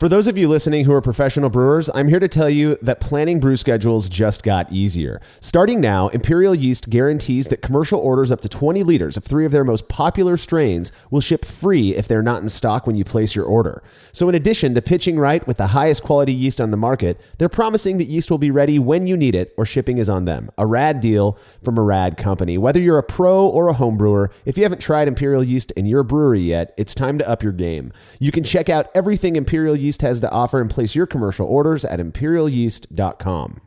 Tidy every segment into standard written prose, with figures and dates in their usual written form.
For those of you listening who are professional brewers, I'm here to tell you that planning brew schedules just got easier. Starting now, Imperial Yeast guarantees that commercial orders up to 20 liters of 3 of their most popular strains will ship free if they're not in stock when you place your order. So in addition to pitching right with the highest quality yeast on the market, they're promising that yeast will be ready when you need it or shipping is on them. A rad deal from a rad company. Whether you're a pro or a home brewer, if you haven't tried Imperial Yeast in your brewery yet, it's time to up your game. You can check out everything Imperial Yeast has to offer and place your commercial orders at imperialyeast.com.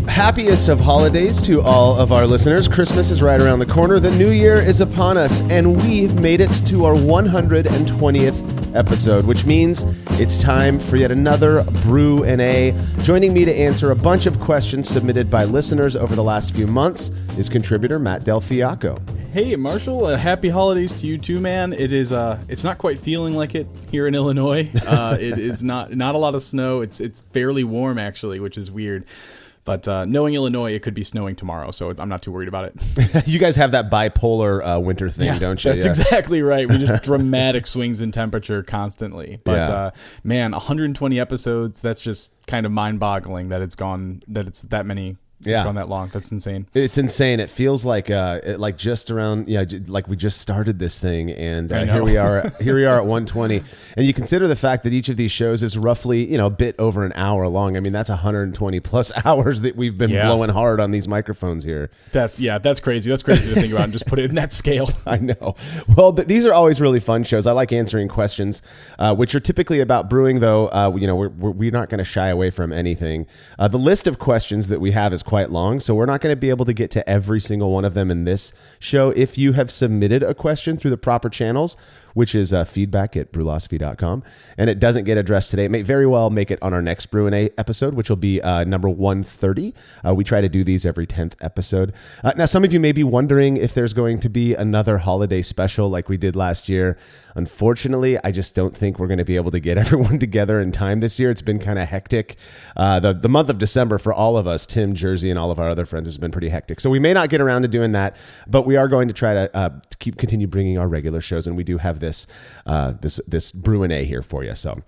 Happiest of holidays to all of our listeners. Christmas is right around the corner. The new year is upon us, and we've made it to our 120th episode, which means it's time for yet another Brü A. Joining me to answer a bunch of questions submitted by listeners over the last few months is contributor Matt Del Fiacco. Hey, Marshall, happy holidays to you too, man. It's not quite feeling like it here in Illinois. It is not a lot of snow. It's fairly warm, actually, which is weird. But knowing Illinois, it could be snowing tomorrow, so I'm not too worried about it. You guys have that bipolar winter thing, don't you? That's exactly right. We just dramatic swings in temperature constantly. But man, 120 episodes, that's just kind of mind-boggling that it's that many. It's gone that long. That's insane. It's insane. It feels like just around, like we just started this thing, and here we are. Here we are at 120. And you consider the fact that each of these shows is roughly, a bit over an hour long. I mean, that's 120 plus hours that we've been blowing hard on these microphones here. That's crazy. That's crazy to think about and just put it in that scale. I know. Well, these are always really fun shows. I like answering questions, which are typically about brewing, though. We're not going to shy away from anything. The list of questions that we have is quite long, so we're not going to be able to get to every single one of them in this show. If you have submitted a question through the proper channels, which is feedback@brewlosophy.com, and it doesn't get addressed today, it may very well make it on our next Brü A episode, which will be number 130. We try to do these every 10th episode. Now, some of you may be wondering if there's going to be another holiday special like we did last year. Unfortunately, I just don't think we're going to be able to get everyone together in time this year. It's been kind of hectic. The month of December for all of us, Tim, Jersey, and all of our other friends, has been pretty hectic. So we may not get around to doing that, but we are going to try to continue bringing our regular shows, and we do have this Brü A here for you. So,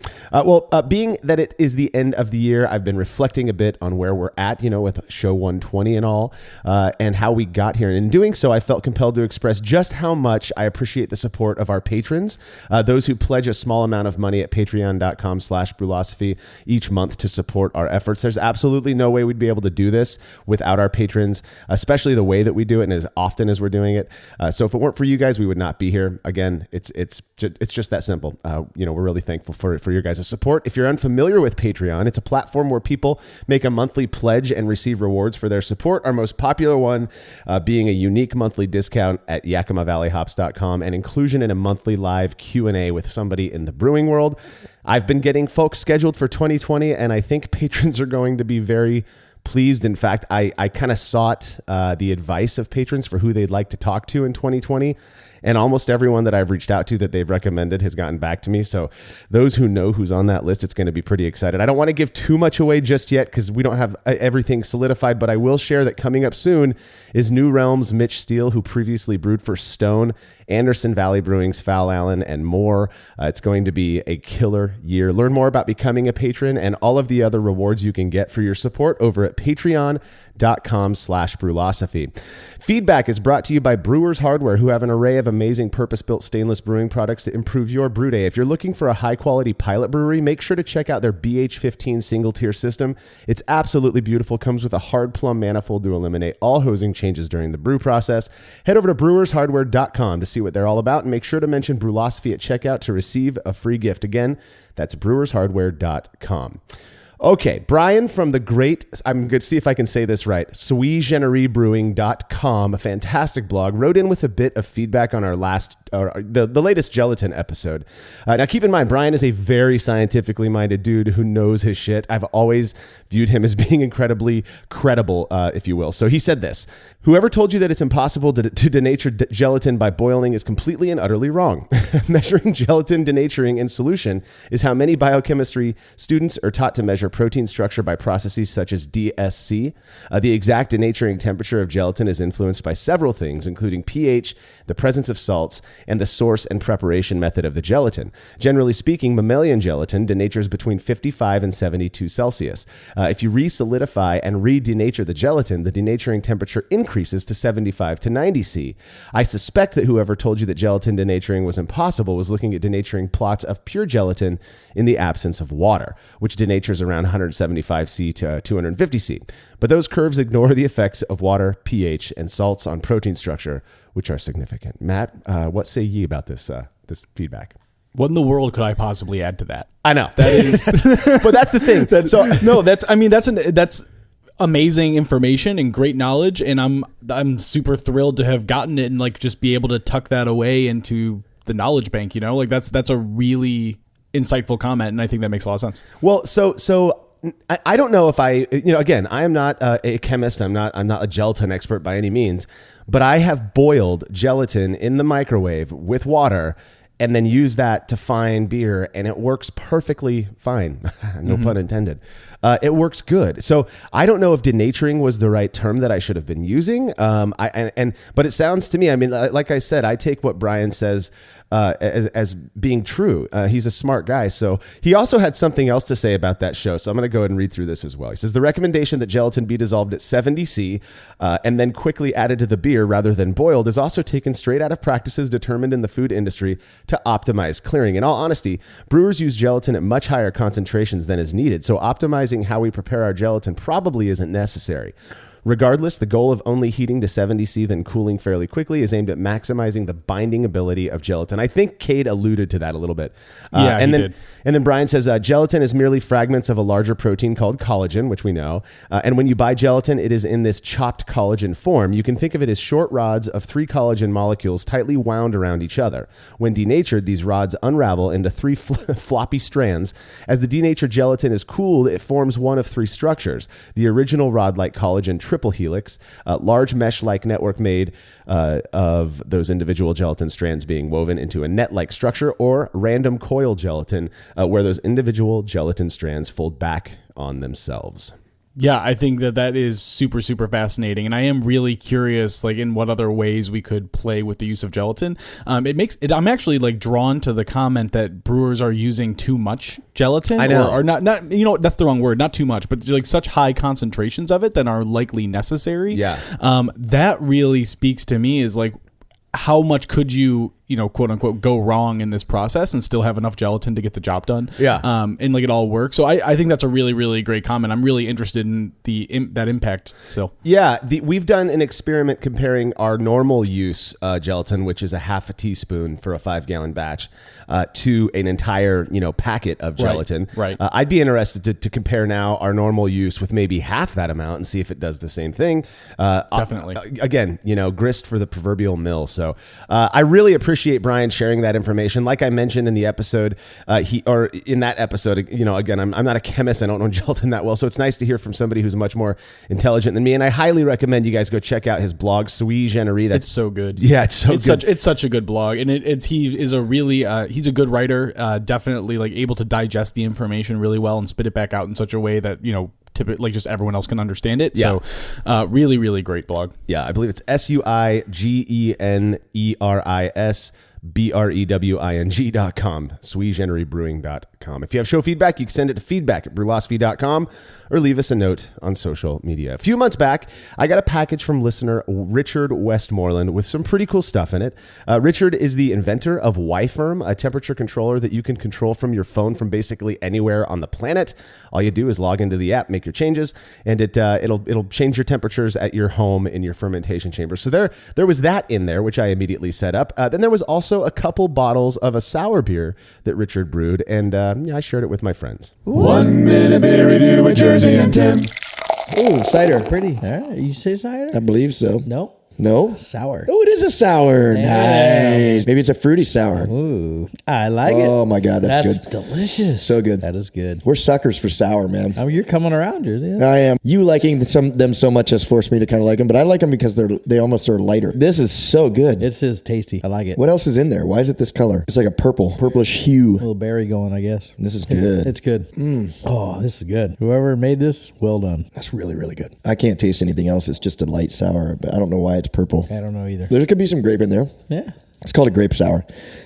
being that it is the end of the year, I've been reflecting a bit on where we're at, with show 120 and all, and how we got here. And in doing so, I felt compelled to express just how much I appreciate the support of our patrons, those who pledge a small amount of money at patreon.com/brewlosophy each month to support our efforts. There's absolutely no way we'd be able to do this without our patrons, especially the way that we do it and as often as we're doing it. So if it weren't for you guys, we would not be here. Again, it's just that simple. We're really thankful for your guys' support. If you're unfamiliar with Patreon, it's a platform where people make a monthly pledge and receive rewards for their support. Our most popular one being a unique monthly discount at YakimaValleyHops.com and inclusion in a monthly live Q&A with somebody in the brewing world. I've been getting folks scheduled for 2020, and I think patrons are going to be very pleased. In fact, I kind of sought the advice of patrons for who they'd like to talk to in 2020. And almost everyone that I've reached out to that they've recommended has gotten back to me. So those who know who's on that list, it's going to be pretty excited. I don't want to give too much away just yet because we don't have everything solidified, but I will share that coming up soon is New Realms' Mitch Steele, who previously brewed for Stone, Anderson Valley Brewing's Fowl Allen, and more. It's going to be a killer year. Learn more about becoming a patron and all of the other rewards you can get for your support over at patreon.com/brewlosophy. Feedback is brought to you by Brewers Hardware, who have an array of amazing purpose-built stainless brewing products to improve your brew day. If you're looking for a high-quality pilot brewery, make sure to check out their BH15 single-tier system. It's absolutely beautiful. Comes with a hard plumb manifold to eliminate all hosing changes during the brew process. Head over to brewershardware.com to see what they're all about, and make sure to mention Brewlosophy at checkout to receive a free gift. Again, that's brewershardware.com. Okay, Brian from the great, I'm going to see if I can say this right, SweGenerieBrewing.com, a fantastic blog, wrote in with a bit of feedback on our last the latest gelatin episode. Now, keep in mind, Brian is a very scientifically minded dude who knows his shit. I've always viewed him as being incredibly credible, if you will. So he said this: whoever told you that it's impossible to denature gelatin by boiling is completely and utterly wrong. Measuring gelatin denaturing in solution is how many biochemistry students are taught to measure protein structure by processes such as DSC. The exact denaturing temperature of gelatin is influenced by several things, including pH, the presence of salts, and the source and preparation method of the gelatin. Generally speaking, mammalian gelatin denatures between 55 and 72 Celsius. If you re-solidify and re-denature the gelatin, the denaturing temperature increases to 75 to 90 C. I suspect that whoever told you that gelatin denaturing was impossible was looking at denaturing plots of pure gelatin in the absence of water, which denatures around 175 C to 250 C. But those curves ignore the effects of water, pH, and salts on protein structure, which are significant. Matt, what say ye about this feedback? What in the world could I possibly add to that? I know that is, but that's the thing. That's amazing information and great knowledge, and I'm super thrilled to have gotten it and like just be able to tuck that away into the knowledge bank. You know, like that's a really insightful comment, and I think that makes a lot of sense. Well, so I don't know if again, I am not a chemist. I'm not a gelatin expert by any means, but I have boiled gelatin in the microwave with water and then use that to fine beer, and it works perfectly fine. No pun intended. It works good. So I don't know if denaturing was the right term that I should have been using. But it sounds to me, I mean, like I said, I take what Brian says as being true. He's a smart guy. So he also had something else to say about that show. So I'm going to go ahead and read through this as well. He says, the recommendation that gelatin be dissolved at 70 C and then quickly added to the beer rather than boiled is also taken straight out of practices determined in the food industry to optimize clearing. In all honesty, brewers use gelatin at much higher concentrations than is needed. So optimizing how we prepare our gelatin probably isn't necessary. Regardless, the goal of only heating to 70 C then cooling fairly quickly is aimed at maximizing the binding ability of gelatin. I think Cade alluded to that a little bit. He did. And then Brian says, gelatin is merely fragments of a larger protein called collagen, which we know. And when you buy gelatin, it is in this chopped collagen form. You can think of it as short rods of 3 collagen molecules tightly wound around each other. When denatured, these rods unravel into 3 floppy strands. As the denatured gelatin is cooled, it forms one of 3 structures. The original rod-like collagen triple helix, large mesh-like network made of those individual gelatin strands being woven into a net-like structure, or random coil gelatin, where those individual gelatin strands fold back on themselves. Yeah, I think that is super, super fascinating. And I am really curious, like, in what other ways we could play with the use of gelatin. I'm actually like drawn to the comment that brewers are using too much gelatin. I know. Or not, that's the wrong word, not too much, but like such high concentrations of it that are likely necessary. Yeah. That really speaks to me is like, how much could you, quote unquote, go wrong in this process and still have enough gelatin to get the job done? Yeah. And like it all works. So I think that's a really, really great comment. I'm really interested in that impact. So yeah, we've done an experiment comparing our normal use gelatin, which is a half a teaspoon for a 5-gallon batch, to an entire packet of gelatin. Right. I'd be interested to compare now our normal use with maybe half that amount and see if it does the same thing. Definitely. Again, grist for the proverbial mill. So I really appreciate Brian sharing that information. Like I mentioned in the episode, in that episode, again, I'm not a chemist. I don't know gelatin that well. So it's nice to hear from somebody who's much more intelligent than me. And I highly recommend you guys go check out his blog, Sui Generis. It's so good. Yeah, it's good. It's such a good blog. And he is a really, he's a good writer, definitely like able to digest the information really well and spit it back out in such a way that, typically just everyone else can understand it. Yeah. So really, really great blog. Yeah, I believe it's SuiGenerisBrewing.com, SuiGenerisBrewing.com. If you have show feedback, you can send it to feedback@brewlosophy.com or leave us a note on social media. A few months back, I got a package from listener Richard Westmoreland with some pretty cool stuff in it. Richard is the inventor of YFirm, a temperature controller that you can control from your phone from basically anywhere on the planet. All you do is log into the app, make your changes, and it'll change your temperatures at your home in your fermentation chamber. So there was that in there, which I immediately set up. Then there was also a couple bottles of a sour beer that Richard brewed, and I shared it with my friends. 1 minute beer review with Jersey and Tim. Oh, cider. Pretty. All right. You say cider? I believe so. No. No? Sour. Oh, it is a sour. Nice. Maybe it's a fruity sour. Ooh, I like it. Oh my God, that's good. Delicious. So good. That is good. We're suckers for sour, man. I mean, you're coming around, Jersey. I am. You liking them so much has forced me to kind of like them, but I like them because they almost are lighter. This is so good. It's just tasty. I like it. What else is in there? Why is it this color? It's like a purplish hue. A little berry going, I guess. This is good. It's good. Oh, this is good. Whoever made this, well done. That's really, really good. I can't taste anything else. It's just a light sour, but I don't know why it's purple. I don't know either. There could be some grape in there. Yeah. It's called a grape sour.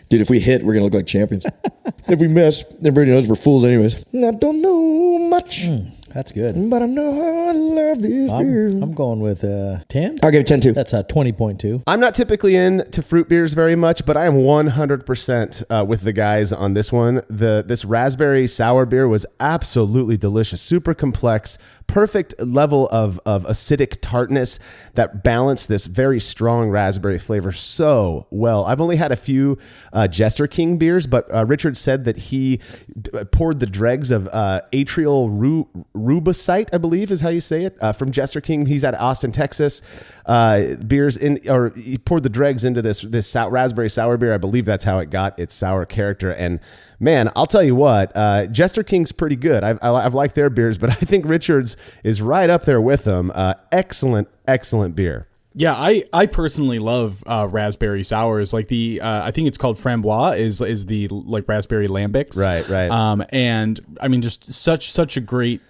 Dude, if we hit, we're going to look like champions. If we miss, everybody knows we're fools anyways. I don't know much. That's good. But I know I love this beer. I'm going with 10. I'll give it 10 too. That's a 20.2. I'm not typically into fruit beers very much, but I am 100% with the guys on this one. This raspberry sour beer was absolutely delicious, super complex, perfect level of acidic tartness that balanced this very strong raspberry flavor so well. I've only had a few Jester King beers, but Richard said that he poured the dregs of atrial rubicite, I believe is how you say it, from Jester King. He's at Austin, Texas. Beers he poured the dregs into this raspberry sour beer. I believe that's how it got its sour character. And man, I'll tell you what, Jester King's pretty good. I've liked their beers, but I think Richard's is right up there with them. Excellent beer. Yeah, I personally love raspberry sours. Like I think it's called Framboise is the like raspberry lambics. Right. And I mean, just such a great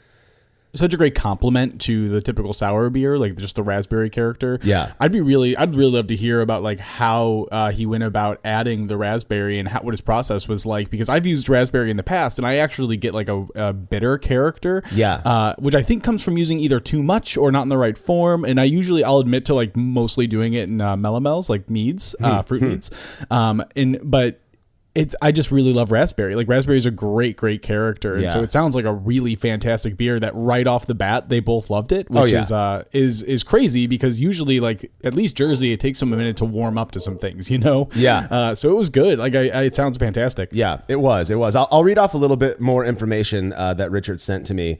compliment to the typical sour beer, like just the raspberry character. Yeah. I'd really love to hear about like how he went about adding the raspberry and what his process was like, because I've used raspberry in the past and I actually get like a bitter character. Yeah. Which I think comes from using either too much or not in the right form. And I'll admit to like mostly doing it in melomels, like meads, fruit meads. But I just really love raspberry. Like raspberry is a great character, and so it sounds like a really fantastic beer. That right off the bat they both loved it, which is crazy because usually like at least Jersey it takes them a minute to warm up to some things, you know. Yeah. So it was good. Like it sounds fantastic. Yeah, it was. I'll read off a little bit more information that Richard sent to me.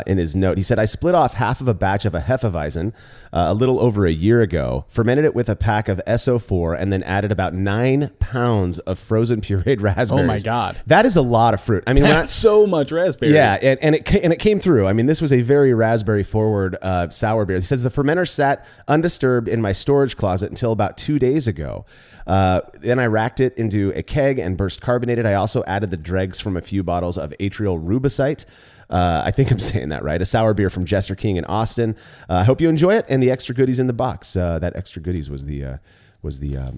In his note, he said, I split off half of a batch of a Hefeweizen a little over a year ago, fermented it with a pack of SO4, and then added about 9 pounds of frozen pureed raspberries. Oh my God. That is a lot of fruit. I mean, that's so much raspberry. Yeah, and it came through. I mean, this was a very raspberry forward sour beer. He says, the fermenter sat undisturbed in my storage closet until about 2 days ago. Then I racked it into a keg and burst carbonated. I also added the dregs from a few bottles of atrial rubicite. I think I'm saying that right. A sour beer from Jester King in Austin. I hope you enjoy it. And the extra goodies in the box. That extra goodies was the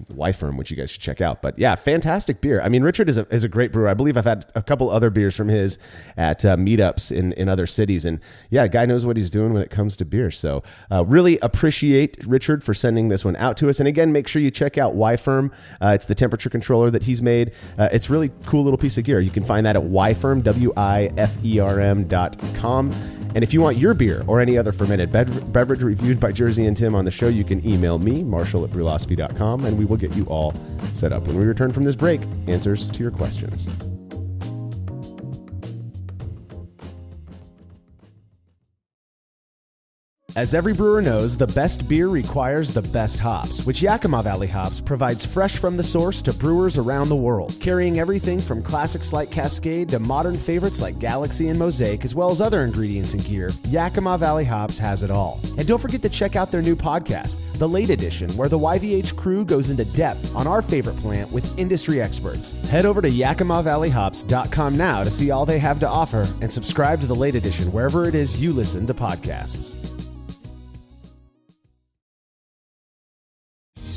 Y Firm, which you guys should check out. But yeah, fantastic beer. I mean, Richard is a great brewer. I believe I've had a couple other beers from his at meetups in other cities. And yeah, guy knows what he's doing when it comes to beer. So really appreciate Richard for sending this one out to us. And again, make sure you check out Y Firm. It's the temperature controller that he's made. It's really cool little piece of gear. You can find that at yfirm, WIFERM.com. And if you want your beer or any other fermented beverage reviewed by Jersey and Tim on the show, you can email me, marshall@brewlosophy.com, and we will get you all set up. When we return from this break, answers to your questions. As every brewer knows, the best beer requires the best hops, which Yakima Valley Hops provides fresh from the source to brewers around the world, carrying everything from classics like Cascade to modern favorites like Galaxy and Mosaic, as well as other ingredients and gear. Yakima Valley Hops has it all. And don't forget to check out their new podcast, The Late Edition, where the YVH crew goes into depth on our favorite plant with industry experts. Head over to YakimaValleyHops.com now to see all they have to offer and subscribe to The Late Edition wherever it is you listen to podcasts.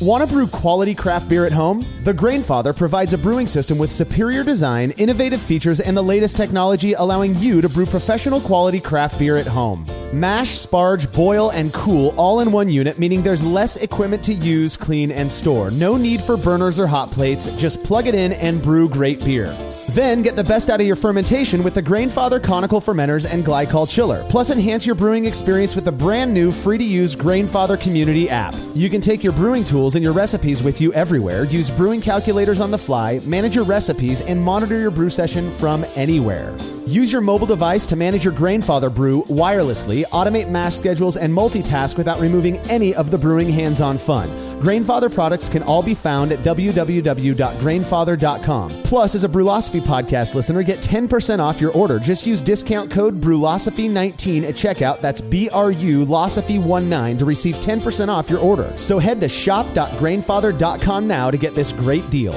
Want to brew quality craft beer at home? The Grainfather provides a brewing system with superior design, innovative features, and the latest technology, allowing you to brew professional quality craft beer at home. Mash, sparge, boil, and cool all in one unit, meaning there's less equipment to use, clean, and store. No need for burners or hot plates. Just plug it in and brew great beer. Then get the best out of your fermentation with the Grainfather Conical Fermenters and Glycol Chiller. Plus, enhance your brewing experience with the brand new free-to-use Grainfather Community app. You can take your brewing tools and your recipes with you everywhere, use brewing calculators on the fly, manage your recipes, and monitor your brew session from anywhere. Use your mobile device to manage your Grainfather brew wirelessly, automate mash schedules, and multitask without removing any of the brewing hands-on fun. Grainfather products can all be found at www.grainfather.com. Plus, as a Brewlosophy podcast listener, get 10% off your order. Just use discount code Brewlosophy19 at checkout. That's BRULosophy19 to receive 10% off your order. So head to shop.grainfather.com now to get this great deal.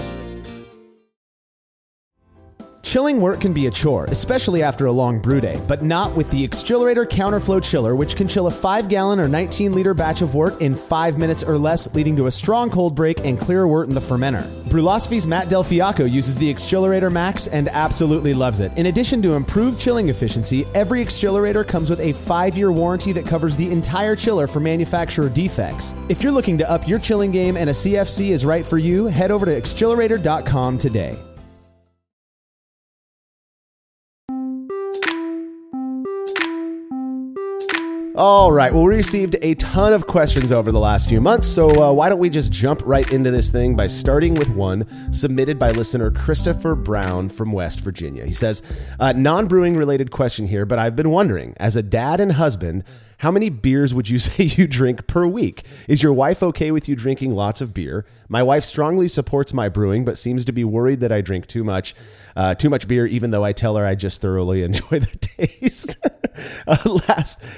Chilling work can be a chore, especially after a long brew day, but not with the Xchillerator Counterflow Chiller, which can chill a 5-gallon or 19-liter batch of wort in 5 minutes or less, leading to a strong cold break and clear wort in the fermenter. Brewlosophy's Matt Del Fiacco uses the Xchillerator Max and absolutely loves it. In addition to improved chilling efficiency, every Xchillerator comes with a 5-year warranty that covers the entire chiller for manufacturer defects. If you're looking to up your chilling game and a CFC is right for you, head over to Xchillerator.com today. All right. Well, we received a ton of questions over the last few months, so why don't we just jump right into this thing by starting with one submitted by listener Christopher Brown from West Virginia. He says, non-brewing related question here, but I've been wondering, as a dad and husband, how many beers would you say you drink per week? Is your wife okay with you drinking lots of beer? My wife strongly supports my brewing, but seems to be worried that I drink too much beer, even though I tell her I just thoroughly enjoy the taste.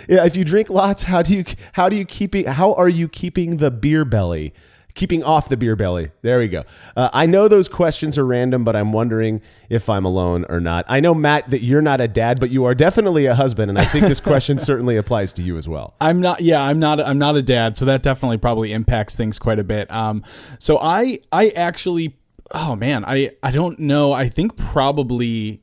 If you drink lots, how are you keeping the beer belly? Keeping off the beer belly. There we go. I know those questions are random, but I'm wondering if I'm alone or not. I know, Matt, that you're not a dad, but you are definitely a husband, and I think this question certainly applies to you as well. I'm not a dad, so that definitely probably impacts things quite a bit. So I actually, I don't know. I think probably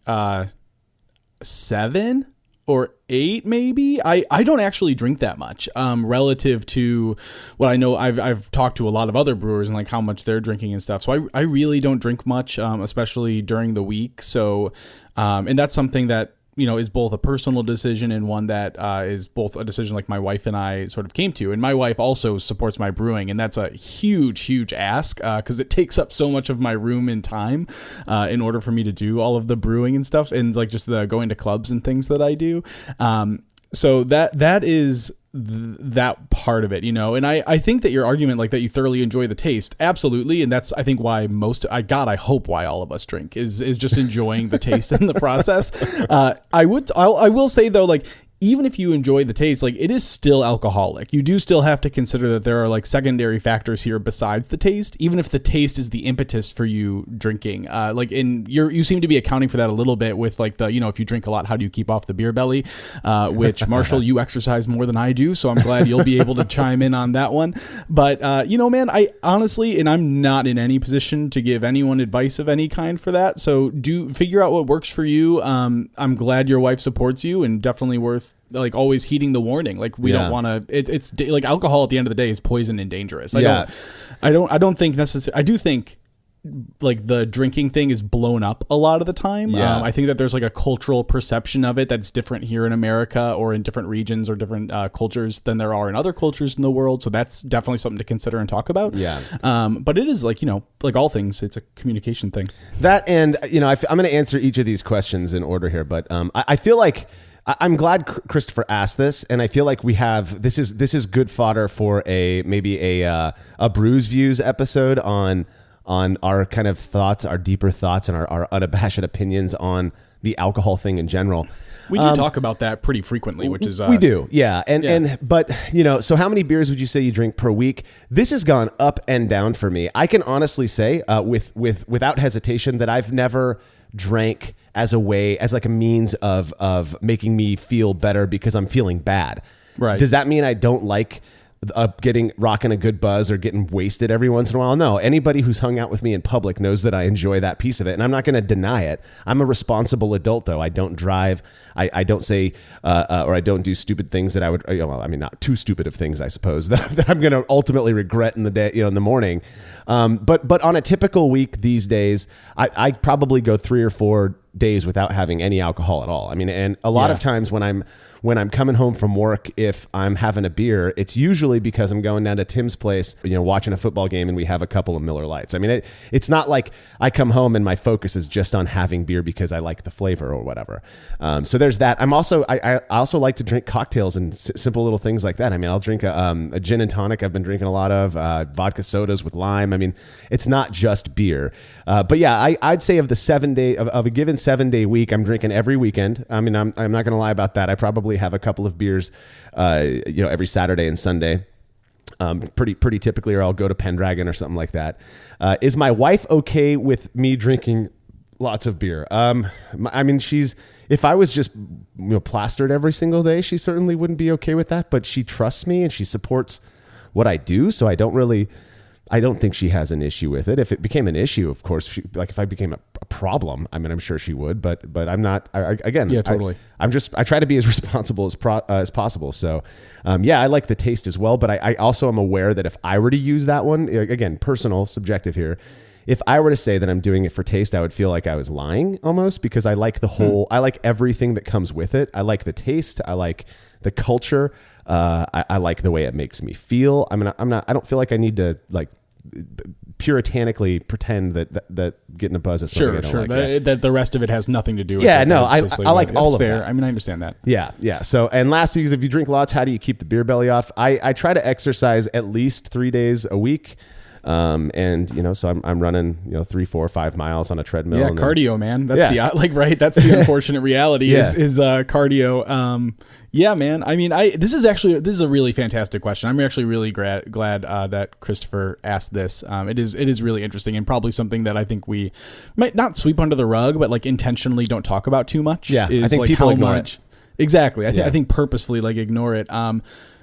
7 or 8 maybe. I don't actually drink that much relative to what I know. I've talked to a lot of other brewers and like how much they're drinking and stuff. So I really don't drink much, especially during the week. So and that's something that, you know, is both a personal decision and one that is both a decision like my wife and I sort of came to. And my wife also supports my brewing, and that's a huge ask because it takes up so much of my room and time in order for me to do all of the brewing and stuff, and like just the going to clubs and things that I do. So that is that part of it, you know. And I think that your argument, like that you thoroughly enjoy the taste, absolutely, and that's I think why I hope why all of us drink is just enjoying the taste and the process. I will say though, like, even if you enjoy the taste, like, it is still alcoholic. You do still have to consider that there are like secondary factors here besides the taste, even if the taste is the impetus for you drinking. You seem to be accounting for that a little bit with like the, you know, if you drink a lot, how do you keep off the beer belly? Which Marshall, you exercise more than I do, so I'm glad you'll be able to chime in on that one. But you know, man, I honestly, and I'm not in any position to give anyone advice of any kind for that. So do figure out what works for you. I'm glad your wife supports you, and definitely worth like always heeding the warning. Like we don't want to, it's like alcohol at the end of the day is poison and dangerous. I don't think necessarily, I do think like the drinking thing is blown up a lot of the time. I think that there's like a cultural perception of it that's different here in America or in different regions or different cultures than there are in other cultures in the world. So that's definitely something to consider and talk about. But it is like, you know, like all things, it's a communication thing. That, and you know, I'm going to answer each of these questions in order here, but I feel like I'm glad Christopher asked this, and I feel like we have this is good fodder for maybe a Brews Views episode on our kind of thoughts, our deeper thoughts, and our unabashed opinions on the alcohol thing in general. We do talk about that pretty frequently, which is we do, yeah. But you know, so how many beers would you say you drink per week? This has gone up and down for me. I can honestly say, without hesitation, that I've never drank as like a means of making me feel better because I'm feeling bad. Right. Does that mean I don't like rocking a good buzz or getting wasted every once in a while. No, anybody who's hung out with me in public knows that I enjoy that piece of it, and I'm not going to deny it. I'm a responsible adult, though. I don't drive. I don't say or I don't do stupid things that I would. Well, I mean, not too stupid of things, I suppose, that I'm going to ultimately regret in the day, in the morning. But on a typical week these days, I probably go 3 or 4 days without having any alcohol at all. I mean, and a lot of times when I'm coming home from work, if I'm having a beer, it's usually because I'm going down to Tim's place, watching a football game, and we have a couple of Miller Lights. I mean, it's not like I come home and my focus is just on having beer because I like the flavor or whatever. So there's that. I also like to drink cocktails and simple little things like that. I mean, I'll drink a gin and tonic. I've been drinking a lot of vodka sodas with lime. I mean, it's not just beer. But yeah, I'd say of a given 7-day week, I'm drinking every weekend. I mean, I'm not going to lie about that. I probably have a couple of beers, every Saturday and Sunday. Pretty typically, or I'll go to Pendragon or something like that. Is my wife okay with me drinking lots of beer? I mean, if I was just plastered every single day, she certainly wouldn't be okay with that. But she trusts me and she supports what I do, so I don't think she has an issue with it. If it became an issue, of course, if I became a problem, I mean, I'm sure she would, but I'm not. Yeah, totally. I try to be as responsible as possible. So, I like the taste as well, but I also am aware that if I were to use that one, again, personal, subjective here, if I were to say that I'm doing it for taste, I would feel like I was lying almost, because I like I like everything that comes with it. I like the taste. I like the culture. I like the way it makes me feel. I mean, I don't feel like I need to puritanically pretend that getting a buzz is something I don't like. That the rest of it has nothing to do with it. Yeah, no, I like all of fair. that. I mean, I understand that. Yeah. So, and lastly, if you drink lots, how do you keep the beer belly off? I try to exercise at least 3 days a week. So I'm running, 3, 4, 5 miles on a treadmill. Yeah, cardio, man. That's that's the unfortunate reality is cardio. Yeah, man. I mean, this is a really fantastic question. I'm actually really glad that Christopher asked this. It is really interesting, and probably something that I think we might not sweep under the rug, but intentionally don't talk about too much. Yeah, I think people ignore it. Exactly. I think purposefully ignore it.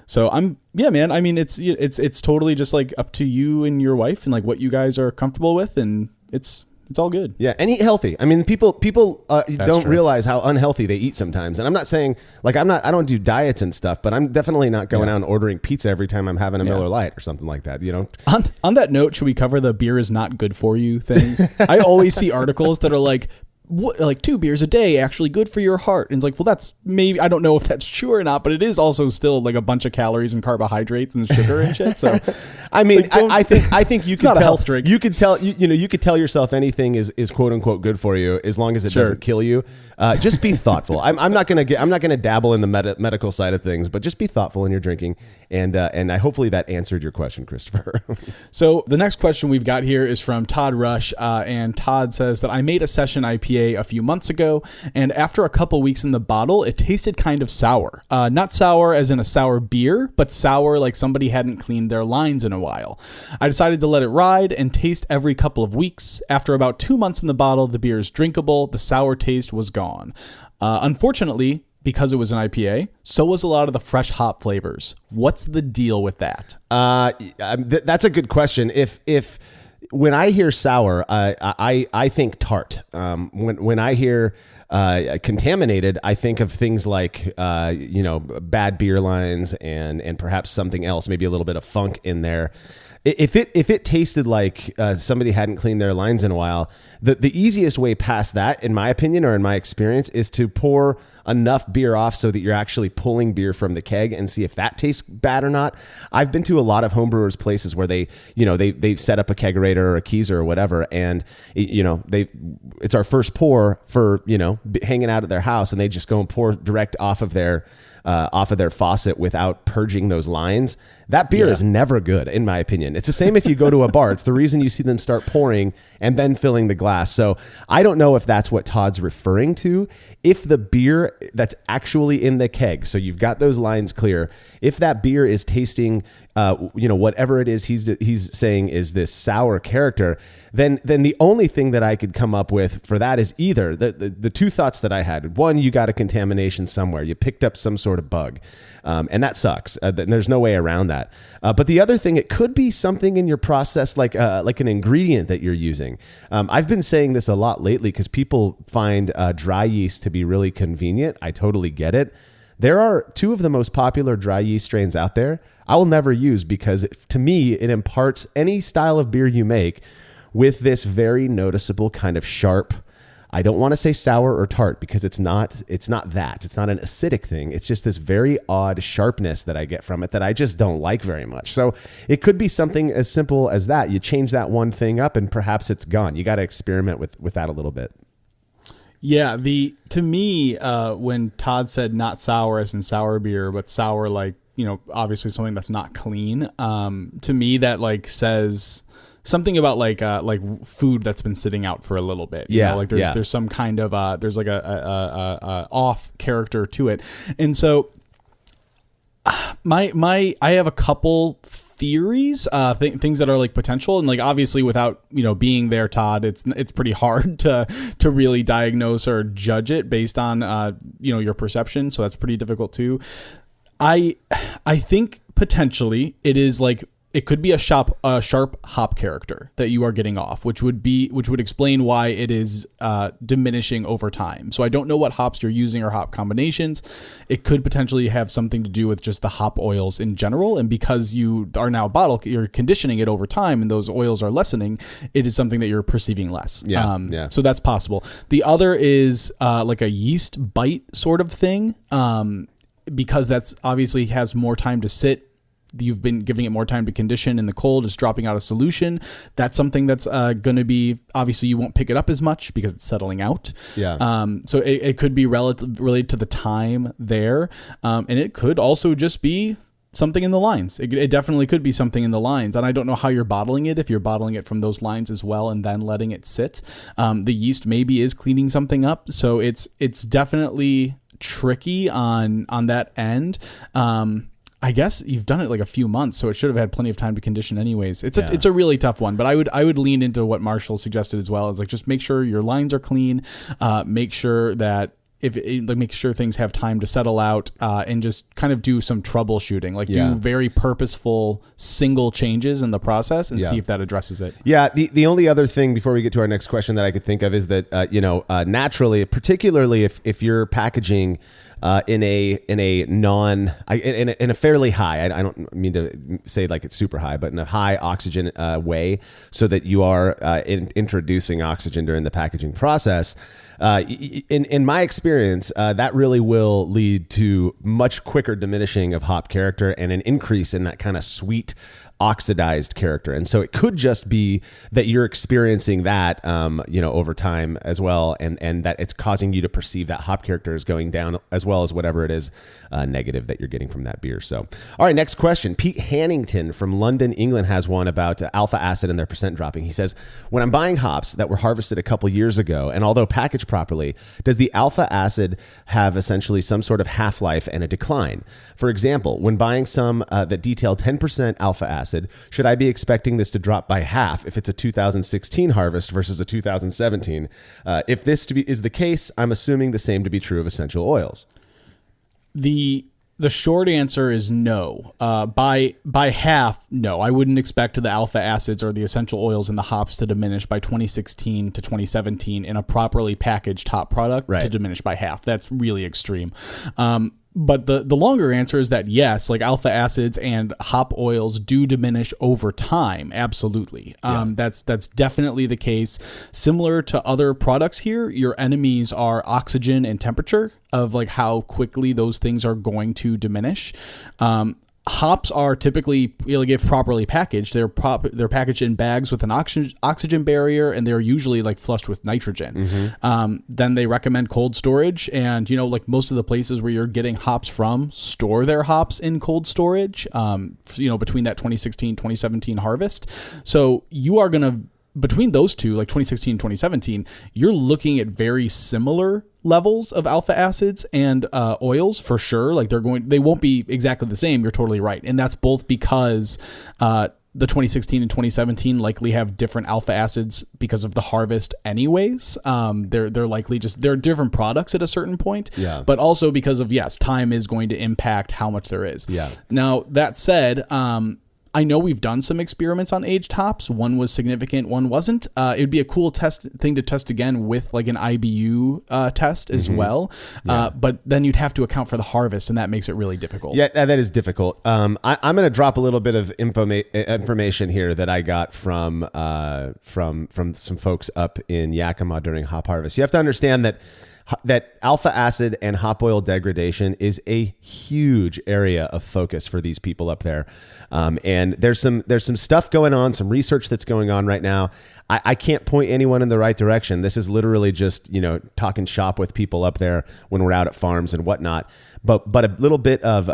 So man. I mean, it's totally just up to you and your wife and what you guys are comfortable with, and it's all good. Yeah, and eat healthy. I mean, people don't true. realize how unhealthy they eat sometimes. And I'm not saying I don't do diets and stuff, but I'm definitely not going out and ordering pizza every time I'm having a Miller Lite or something like that. On that note, should we cover the beer is not good for you thing? I always see articles that are what, 2 beers a day actually good for your heart, and it's well, that's maybe, I don't know if that's true or not, but it is also still a bunch of calories and carbohydrates and sugar and shit. So I mean, I think you can not a tell health drink. You could tell you could tell yourself anything is quote unquote good for you as long as it doesn't kill you. Just be thoughtful. I'm not gonna dabble in the medical side of things, but just be thoughtful in your drinking, and I hopefully that answered your question, Christopher. So the next question we've got here is from Todd Rush, and Todd says that I made a session IPA a few months ago, and after a couple weeks in the bottle, it tasted kind of sour. Not sour as in a sour beer, but sour like somebody hadn't cleaned their lines in a while. I decided to let it ride and taste every couple of weeks. After about 2 months in the bottle, the beer is drinkable. The sour taste was gone. Unfortunately, because it was an IPA, so was a lot of the fresh hop flavors. What's the deal with that? That's a good question. If when I hear sour, I think tart. When I hear contaminated, I think of things like bad beer lines and perhaps something else, maybe a little bit of funk in there. If it tasted like somebody hadn't cleaned their lines in a while, the easiest way past that, in my opinion or in my experience, is to pour enough beer off so that you're actually pulling beer from the keg and see if that tastes bad or not. I've been to a lot of homebrewers places where they set up a kegerator or a keezer or whatever, and it's our first pour for hanging out at their house, and they just go and pour direct off of their faucet without purging those lines. That beer is never good, in my opinion. It's the same if you go to a bar. It's the reason you see them start pouring and then filling the glass. So I don't know if that's what Todd's referring to. If the beer that's actually in the keg, so you've got those lines clear, if that beer is tasting, whatever it is he's saying is this sour character, then the only thing that I could come up with for that is either the two thoughts that I had. One, you got a contamination somewhere. You picked up some sort sort of bug. And that sucks. There's no way around that. But the other thing, it could be something in your process, like an ingredient that you're using. I've been saying this a lot lately because people find dry yeast to be really convenient. I totally get it. There are two of the most popular dry yeast strains out there I will never use because to me, it imparts any style of beer you make with this very noticeable kind of sharp, I don't want to say sour or tart because it's not that. It's not an acidic thing. It's just this very odd sharpness that I get from it that I just don't like very much. So it could be something as simple as that. You change that one thing up and perhaps it's gone. You got to experiment with that a little bit. Yeah, to me, when Todd said not sour as in sour beer, but sour like, obviously something that's not clean, to me that like says something about like food that's been sitting out for a little bit. Like there's some kind of there's like a off character to it. And so I have a couple theories, things that are like potential, and like obviously without being there, Todd, it's pretty hard to really diagnose or judge it based on your perception. So that's pretty difficult too. I think potentially it is like it could be a sharp hop character that you are getting off, which would explain why it is diminishing over time. So I don't know what hops you're using or hop combinations. It could potentially have something to do with just the hop oils in general, and because you are now you're conditioning it over time, and those oils are lessening. It is something that you're perceiving less. So that's possible. The other is like a yeast bite sort of thing, because that's obviously has more time to sit. You've been giving it more time to condition in the cold. It's dropping out of solution. That's something that's going to be, obviously you won't pick it up as much because it's settling out. So it could be related to the time there. And it could also just be something in the lines. It definitely could be something in the lines. And I don't know how you're bottling it, if you're bottling it from those lines as well and then letting it sit. The yeast maybe is cleaning something up. So it's definitely tricky on that end. I guess you've done it like a few months, so it should have had plenty of time to condition anyways. It's a really tough one, but I would lean into what Marshall suggested as well, is like just make sure your lines are clean, make sure that make sure things have time to settle out, and just kind of do some troubleshooting, like do very purposeful single changes in the process and see if that addresses it. Yeah. The only other thing before we get to our next question that I could think of is that, naturally, particularly if you're packaging in a fairly high, I don't mean to say like it's super high, but in a high oxygen way, so that you are introducing oxygen during the packaging process. In my experience, that really will lead to much quicker diminishing of hop character and an increase in that kind of sweet oxidized character. And so it could just be that you're experiencing that, over time as well. And that it's causing you to perceive that hop character is going down as well as whatever it is negative that you're getting from that beer. So, all right, next question. Pete Hannington from London, England has one about alpha acid and their percent dropping. He says, when I'm buying hops that were harvested a couple years ago, and although packaged properly, does the alpha acid have essentially some sort of half-life and a decline? For example, when buying some that detail 10% alpha acid, should I be expecting this to drop by half if it's a 2016 harvest versus a 2017? If this is the case, I'm assuming the same to be true of essential oils. The short answer is no. By half, no. I wouldn't expect the alpha acids or the essential oils in the hops to diminish by 2016 to 2017 in a properly packaged hop product to diminish by half. That's really extreme. But the longer answer is that yes, like alpha acids and hop oils do diminish over time. Absolutely. That's definitely the case. Similar to other products here, your enemies are oxygen and temperature, of like how quickly those things are going to diminish. Hops are typically, if properly packaged, they're packaged in bags with an oxygen barrier, and they're usually like flushed with nitrogen. Mm-hmm. Then they recommend cold storage, and like most of the places where you're getting hops from store their hops in cold storage. Between that 2016 2017 harvest, so you are gonna, between those two, like 2016 and 2017, you're looking at very similar levels of alpha acids and oils for sure. Like they won't be exactly the same. You're totally right. And that's both because the 2016 and 2017 likely have different alpha acids because of the harvest anyways. They're likely they're different products at a certain point, but also because of, time is going to impact how much there is. Yeah. Now, that said, I know we've done some experiments on aged hops. One was significant, one wasn't. It would be a cool thing to test again with like an IBU test as well. But then you'd have to account for the harvest, and that makes it really difficult. Yeah, that is difficult. I'm going to drop a little bit of information here that I got from some folks up in Yakima during hop harvest. You have to understand that alpha acid and hop oil degradation is a huge area of focus for these people up there. And there's some stuff going on, some research that's going on right now. I can't point anyone in the right direction. This is literally just, talking shop with people up there when we're out at farms and whatnot. But a little bit of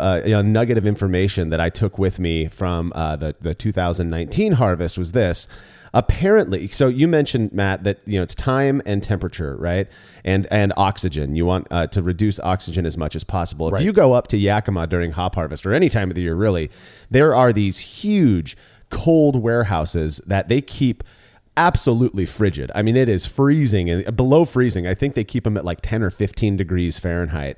nugget of information that I took with me from the 2019 harvest was this. Apparently, so you mentioned, Matt, that it's time and temperature, right? And oxygen. You want to reduce oxygen as much as possible. If you go up to Yakima during hop harvest or any time of the year, really, there are these huge cold warehouses that they keep absolutely frigid. I mean, it is freezing and below freezing. I think they keep them at like 10 or 15 degrees Fahrenheit,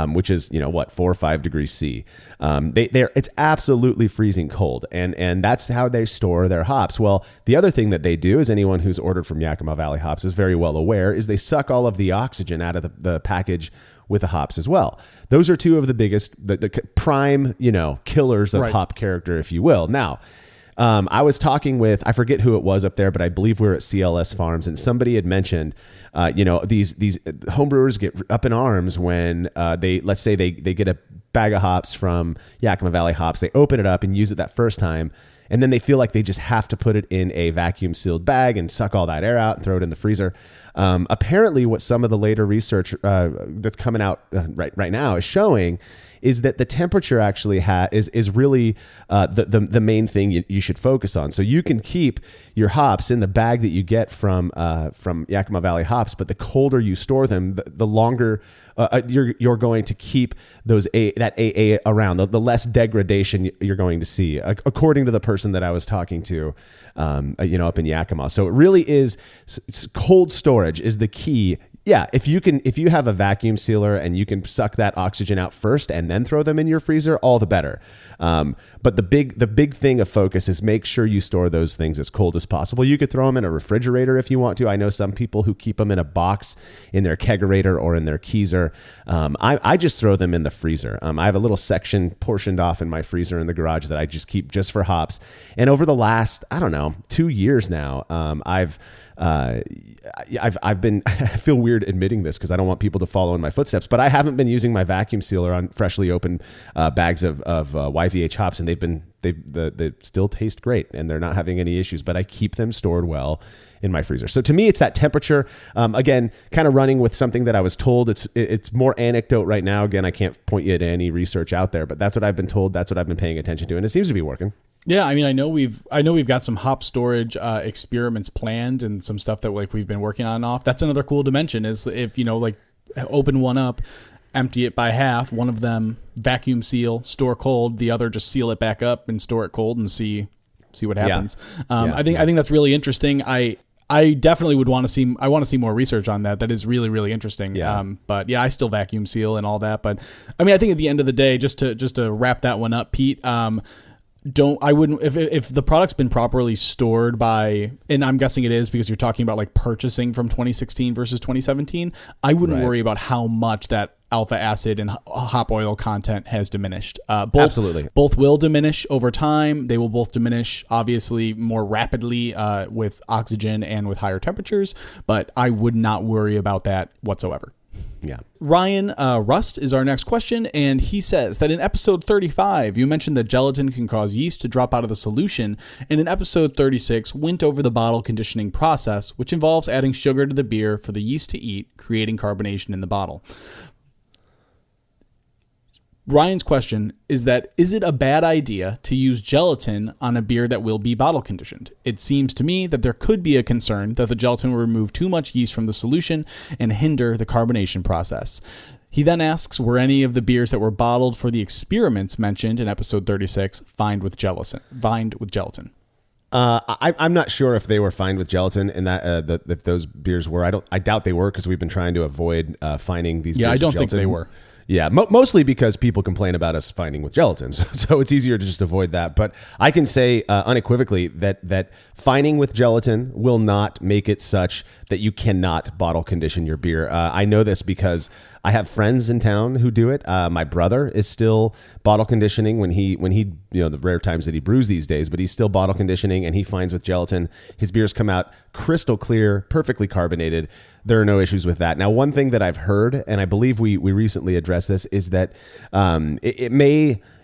which is, 4 or 5 degrees C. It's absolutely freezing cold. And that's how they store their hops. Well, the other thing that they do, as anyone who's ordered from Yakima Valley Hops is very well aware, is they suck all of the oxygen out of the package with the hops as well. Those are two of the biggest, the prime, killers of hop character, if you will. Now, I was talking with, I forget who it was up there, but I believe we were at CLS Farms, and somebody had mentioned, these homebrewers get up in arms when let's say they get a bag of hops from Yakima Valley Hops, they open it up and use it that first time, and then they feel like they just have to put it in a vacuum sealed bag and suck all that air out and throw it in the freezer. Apparently, what some of the later research that's coming out right now is showing is that the temperature actually is really the main thing you should focus on. So you can keep your hops in the bag that you get from Yakima Valley Hops, but the colder you store them, the longer you're going to keep that AA around. The less degradation you're going to see, according to the person that I was talking to, up in Yakima. So it really is cold storage is the key. Yeah, if you have a vacuum sealer and you can suck that oxygen out first and then throw them in your freezer, all the better. But the big thing of focus is make sure you store those things as cold as possible. You could throw them in a refrigerator if you want to. I know some people who keep them in a box in their kegerator or in their keezer. I just throw them in the freezer. I have a little section portioned off in my freezer in the garage that I just keep just for hops. And over the last, 2 years now, I've been, I feel weird admitting this because I don't want people to follow in my footsteps, but I haven't been using my vacuum sealer on freshly opened bags of YVH hops, and they still taste great and they're not having any issues, but I keep them stored well in my freezer. So to me, it's that temperature. Again, kind of running with something that I was told. It's more anecdote right now. Again, I can't point you to any research out there, but that's what I've been told. That's what I've been paying attention to, and it seems to be working. Yeah, I mean, I know we've got some hop storage experiments planned and some stuff that we've been working on and off. That's another cool dimension is if open one up, empty it by half, one of them vacuum seal, store cold, the other just seal it back up and store it cold and see what happens. I think that's really interesting. I definitely would want to see. I want to see more research on that. That is really, really interesting. Yeah. But yeah, I still vacuum seal and all that. But I mean, I think at the end of the day, just to wrap that one up, Pete. If the product's been properly stored by, and I'm guessing it is because you're talking about like purchasing from 2016 versus 2017, I wouldn't worry about how much that alpha acid and hop oil content has diminished. Absolutely. Both will diminish over time. They will both diminish obviously more rapidly with oxygen and with higher temperatures, but I would not worry about that whatsoever. Yeah. Ryan Rust is our next question, and he says that in episode 35, you mentioned that gelatin can cause yeast to drop out of the solution, and in episode 36, went over the bottle conditioning process, which involves adding sugar to the beer for the yeast to eat, creating carbonation in the bottle. Ryan's question is it a bad idea to use gelatin on a beer that will be bottle conditioned? It seems to me that there could be a concern that the gelatin will remove too much yeast from the solution and hinder the carbonation process. He then asks, were any of the beers that were bottled for the experiments mentioned in episode 36 fined with gelatin? I'm not sure if they were fine with gelatin and that those beers were. I doubt they were, because we've been trying to avoid finding these. Yeah, beers I don't with think gelatin. they were. Yeah, mostly because people complain about us finding with gelatin, so it's easier to just avoid that. But I can say unequivocally that fining with gelatin will not make it such that you cannot bottle condition your beer. I know this because I have friends in town who do it. My brother is still bottle conditioning when he the rare times that he brews these days, but he's still bottle conditioning, and he finds with gelatin his beers come out crystal clear, perfectly carbonated. There are no issues with that. Now, one thing that I've heard, and I believe we recently addressed this, is that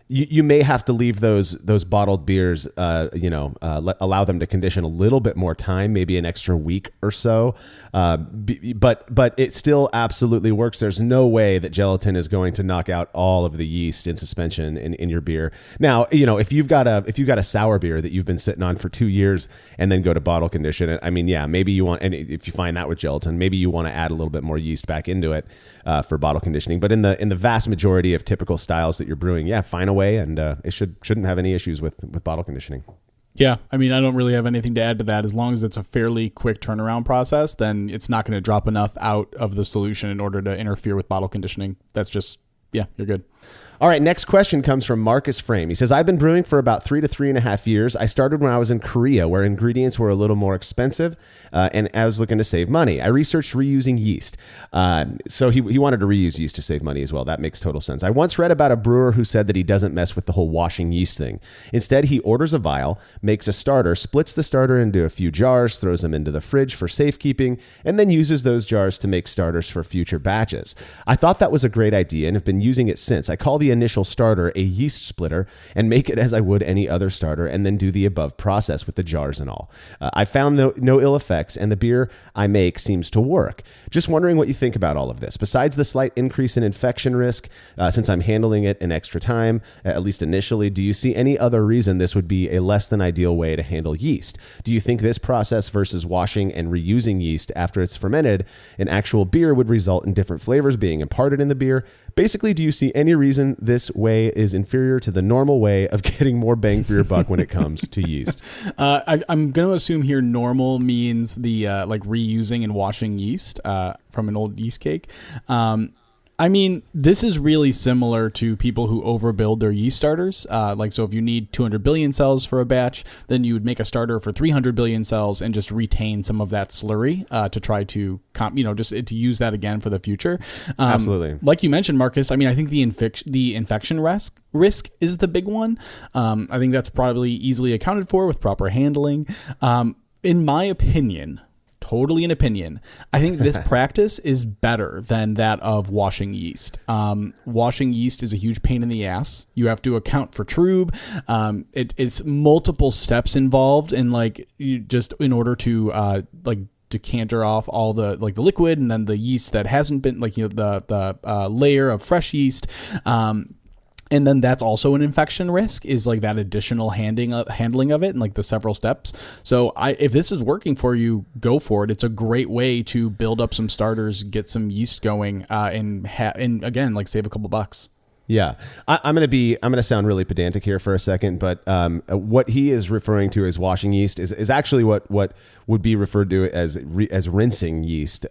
you may have to leave those bottled beers, allow them to condition a little bit more time, maybe an extra week or so. But it still absolutely works. There's no way that gelatin is going to knock out all of the yeast in suspension in your beer. Now, if you've got a sour beer that you've been sitting on for 2 years and then go to bottle condition it, I mean, yeah, maybe you want, and if you find that with gelatin, maybe you want to add a little bit more yeast back into it for bottle conditioning. But in the vast majority of typical styles that you're brewing, yeah, find a way, and it shouldn't have any issues with bottle conditioning. Yeah, I mean, I don't really have anything to add to that. As long as it's a fairly quick turnaround process, then it's not going to drop enough out of the solution in order to interfere with bottle conditioning. That's just, yeah, you're good. All right, next question comes from Marcus Frame. He says, I've been brewing for about 3 to 3.5 years. I started when I was in Korea, where ingredients were a little more expensive, and I was looking to save money. I researched reusing yeast. So he wanted to reuse yeast to save money as well. That makes total sense. I once read about a brewer who said that he doesn't mess with the whole washing yeast thing. Instead, he orders a vial, makes a starter, splits the starter into a few jars, throws them into the fridge for safekeeping, and then uses those jars to make starters for future batches. I thought that was a great idea and have been using it since. I call the initial starter a yeast splitter and make it as I would any other starter, and then do the above process with the jars and all. I found no ill effects, and the beer I make seems to work. Just wondering what you think about all of this. Besides the slight increase in infection risk, since I'm handling it in extra time, at least initially, do you see any other reason this would be a less than ideal way to handle yeast? Do you think this process versus washing and reusing yeast after it's fermented in actual beer would result in different flavors being imparted in the beer? Basically, do you see any reason this way is inferior to the normal way of getting more bang for your buck when it comes to yeast? I'm going to assume here normal means the like reusing and washing yeast from an old yeast cake. I mean, this is really similar to people who overbuild their yeast starters. So if you need 200 billion cells for a batch, then you would make a starter for 300 billion cells and just retain some of that slurry to try to, to use that again for the future. Absolutely. Like you mentioned, Marcus, I mean, I think the infection risk is the big one. I think that's probably easily accounted for with proper handling. In my opinion, totally an opinion, I think this practice is better than that of washing yeast. Washing yeast is a huge pain in the ass. You have to account for trub. It's multiple steps involved in in order to decanter off all the the liquid and then the yeast that hasn't been the layer of fresh yeast. And then that's also an infection risk, is that additional handling of it and the several steps. So if this is working for you, go for it. It's a great way to build up some starters, get some yeast going, and again, save a couple bucks. Yeah, I'm gonna sound really pedantic here for a second, but what he is referring to as washing yeast is actually what would be referred to as rinsing yeast.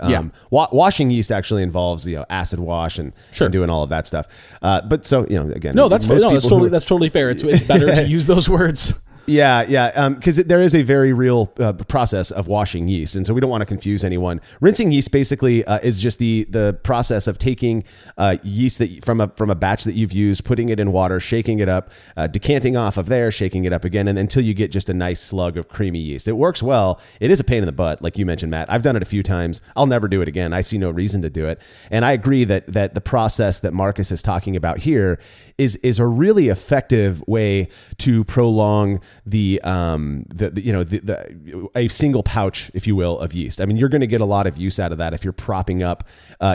Washing yeast actually involves acid wash and doing all of that stuff. But so again, that's totally fair. It's better to use those words. Yeah, because there is a very real process of washing yeast, and so we don't want to confuse anyone. Rinsing yeast basically is just the process of taking yeast from a batch that you've used, putting it in water, shaking it up, decanting off of there, shaking it up again, and until you get just a nice slug of creamy yeast. It works well. It is a pain in the butt, like you mentioned, Matt. I've done it a few times. I'll never do it again. I see no reason to do it, and I agree that the process that Marcus is talking about here is a really effective way to prolong a single pouch, if you will, of yeast. I mean, you're going to get a lot of use out of that if you're propping up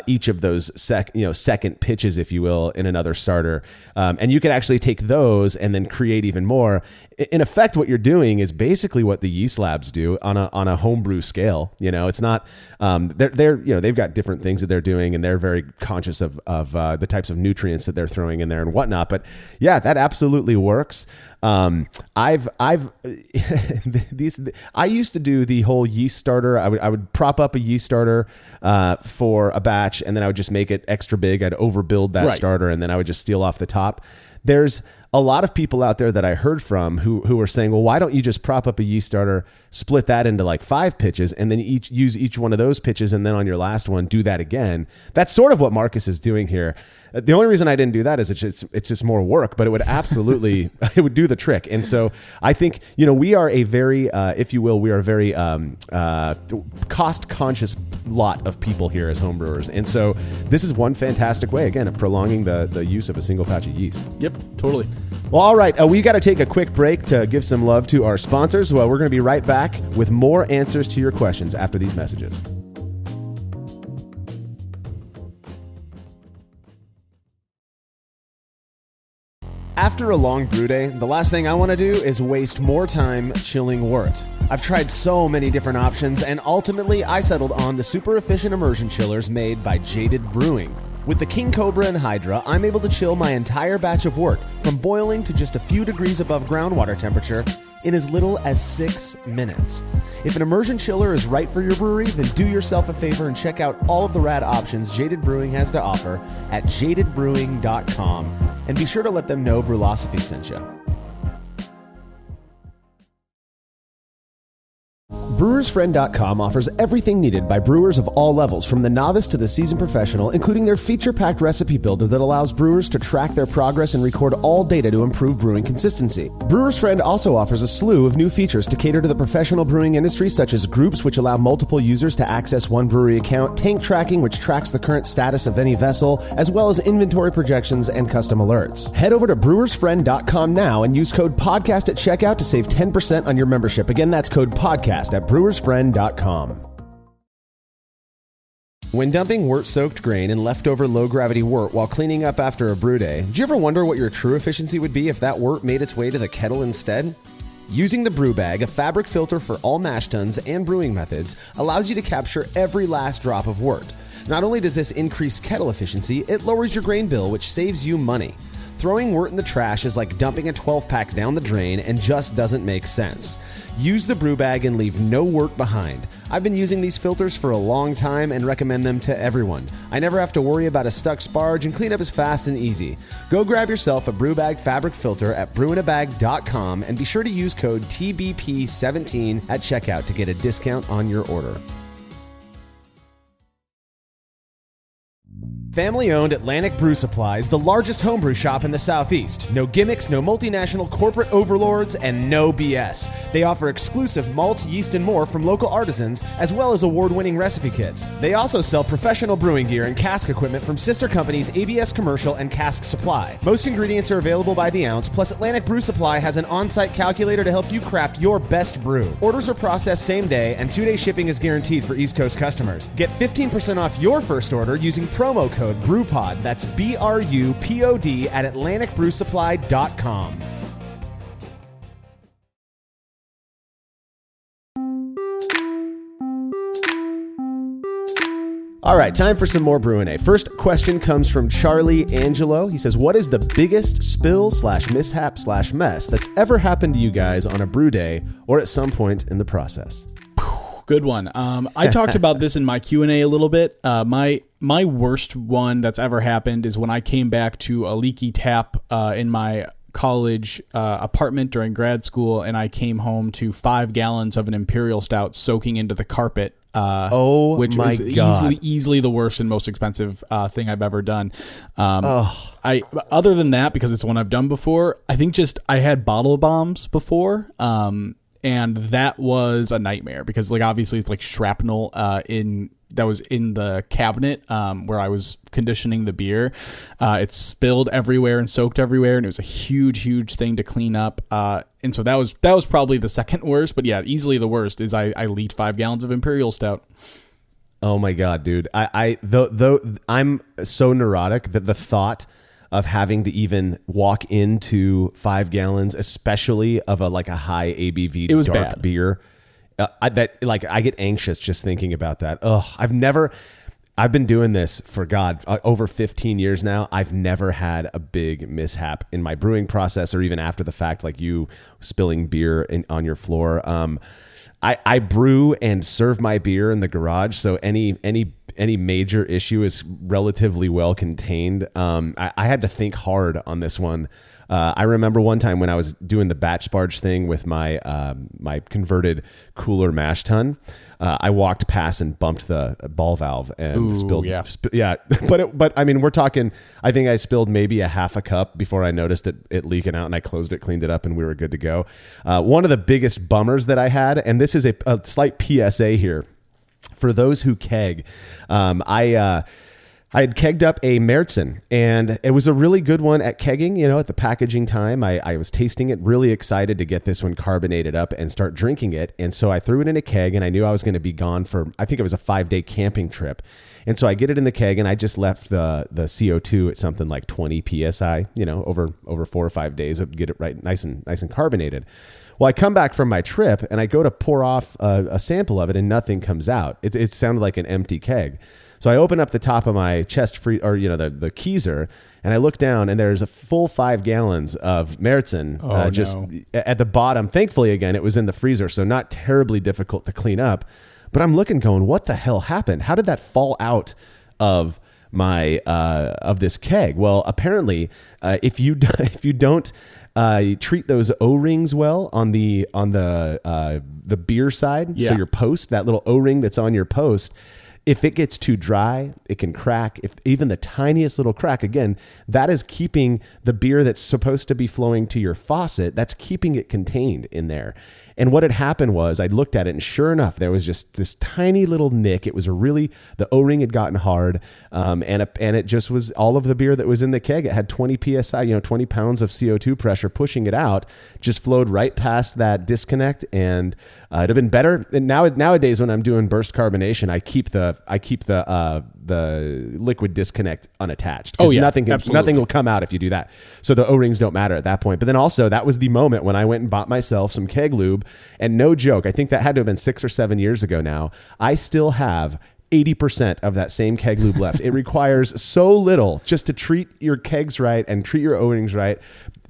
each of those second pitches, if you will, in another starter. And you can actually take those and then create even more. In effect, what you're doing is basically what the yeast labs do on a homebrew scale. It's not they've got different things that they're doing, and they're very conscious of the types of nutrients that they're throwing in there and whatnot. But yeah, that absolutely works. I've I used to do the whole yeast starter. I would prop up a yeast starter for a batch, and then I would just make it extra big. I'd overbuild that starter, and then I would just steal off the top. There's a lot of people out there that I heard from who are saying, well, why don't you just prop up a yeast starter, split that into like 5 pitches, and then use each one of those pitches, and then on your last one, do that again. That's sort of what Marcus is doing here. The only reason I didn't do that is it's just more work, but it would absolutely, it would do the trick. And so I think, we are a very, if you will, we are a very cost conscious lot of people here as homebrewers. And so this is one fantastic way, again, of prolonging the use of a single patch of yeast. Yep, totally. Well, all right. We got to take a quick break to give some love to our sponsors. Well, we're going to be right back with more answers to your questions after these messages. After a long brew day, the last thing I want to do is waste more time chilling wort. I've tried so many different options, and ultimately I settled on the super efficient immersion chillers made by Jaded Brewing. With the King Cobra and Hydra, I'm able to chill my entire batch of wort from boiling to just a few degrees above groundwater temperature in as little as 6 minutes. If an immersion chiller is right for your brewery, then do yourself a favor and check out all of the rad options Jaded Brewing has to offer at jadedbrewing.com, and be sure to let them know Brewlosophy sent you. BrewersFriend.com offers everything needed by brewers of all levels, from the novice to the seasoned professional, including their feature-packed recipe builder that allows brewers to track their progress and record all data to improve brewing consistency. Brewers Friend also offers a slew of new features to cater to the professional brewing industry, such as groups, which allow multiple users to access one brewery account, tank tracking, which tracks the current status of any vessel, as well as inventory projections and custom alerts. Head over to BrewersFriend.com now and use code PODCAST at checkout to save 10% on your membership. Again, that's code PODCAST at BrewersFriend.com. When dumping wort-soaked grain in leftover low-gravity wort while cleaning up after a brew day, do you ever wonder what your true efficiency would be if that wort made its way to the kettle instead? Using the brew bag, a fabric filter for all mash tuns and brewing methods, allows you to capture every last drop of wort. Not only does this increase kettle efficiency, it lowers your grain bill, which saves you money. Throwing wort in the trash is like dumping a 12-pack down the drain and just doesn't make sense. Use the brew bag and leave no wort behind. I've been using these filters for a long time and recommend them to everyone. I never have to worry about a stuck sparge, and cleanup is fast and easy. Go grab yourself a brew bag fabric filter at brewinabag.com and be sure to use code TBP17 at checkout to get a discount on your order. Family-owned Atlantic Brew Supply is the largest homebrew shop in the Southeast. No gimmicks, no multinational corporate overlords, and no BS. They offer exclusive malts, yeast, and more from local artisans, as well as award-winning recipe kits. They also sell professional brewing gear and cask equipment from sister companies ABS Commercial and Cask Supply. Most ingredients are available by the ounce, plus Atlantic Brew Supply has an on-site calculator to help you craft your best brew. Orders are processed same day, and 2-day shipping is guaranteed for East Coast customers. Get 15% off your first order using promo code BREWPOD. That's BRUPOD at AtlanticBrewSupply.com. All right, time for some more Brewing A. First question comes from Charlie Angelo. He says, what is the biggest spill/mishap/mess that's ever happened to you guys on a brew day or at some point in the process? Good one. I talked about this in my Q&A a little bit. My worst one that's ever happened is when I came back to a leaky tap in my college apartment during grad school, and I came home to 5 gallons of an Imperial Stout soaking into the carpet. Which my was God. easily the worst and most expensive thing I've ever done. Other than that, because it's one I've done before, I think just I had bottle bombs before. And that was a nightmare because, like, obviously it's like shrapnel that was in the cabinet where I was conditioning the beer. It spilled everywhere and soaked everywhere, and it was a huge thing to clean up. And so that was probably the second worst. But yeah, easily the worst is I leaked 5 gallons of Imperial Stout. Oh my God, dude! I'm so neurotic that the thought of having to even walk into 5 gallons, especially of a high ABV dark bad. beer, I get anxious just thinking about that. I've been doing this for over 15 years now. I've never had a big mishap in my brewing process or even after the fact, like you spilling beer on your floor. I brew and serve my beer in the garage, so any major issue is relatively well contained. I had to think hard on this one. I remember one time when I was doing the batch barge thing with my my converted cooler mash tun. I walked past and bumped the ball valve and spilled. Yeah. But I mean, we're talking. I think I spilled maybe a half a cup before I noticed it leaking out, and I closed it, cleaned it up, and we were good to go. One of the biggest bummers that I had, and this is a slight PSA here for those who keg. I had kegged up a Märzen, and it was a really good one at kegging, at the packaging time. I was tasting it, really excited to get this one carbonated up and start drinking it. And so I threw it in a keg, and I knew I was going to be gone for, I think it was a 5-day camping trip. And so I get it in the keg, and I just left the CO2 at something like 20 PSI, over 4 or 5 days, get it right, nice and carbonated. Well, I come back from my trip, and I go to pour off a sample of it, and nothing comes out. It sounded like an empty keg. So I open up the top of my chest the keezer, and I look down, and there's a full 5 gallons of Märzen just at the bottom. Thankfully, again, it was in the freezer, so not terribly difficult to clean up. But I'm looking, going, what the hell happened? How did that fall out of my of this keg? Well, apparently, if you don't treat those O-rings well on the beer side, so your post, that little O-ring that's on your post. If it gets too dry, it can crack. If even the tiniest little crack, again, that is keeping the beer that's supposed to be flowing to your faucet, that's keeping it contained in there. And what had happened was I looked at it, and sure enough, there was just this tiny little nick. It was the O-ring had gotten hard, and it just was all of the beer that was in the keg. It had 20 PSI, 20 pounds of CO2 pressure pushing it out, just flowed right past that disconnect, and it'd have been better. And nowadays, when I'm doing burst carbonation, I keep the liquid disconnect unattached. Oh yeah, nothing will come out if you do that. So the O-rings don't matter at that point. But then also, that was the moment when I went and bought myself some keg lube. And no joke, I think that had to have been 6 or 7 years ago now. I still have 80% of that same keg lube left. It requires so little just to treat your kegs right and treat your O-rings right.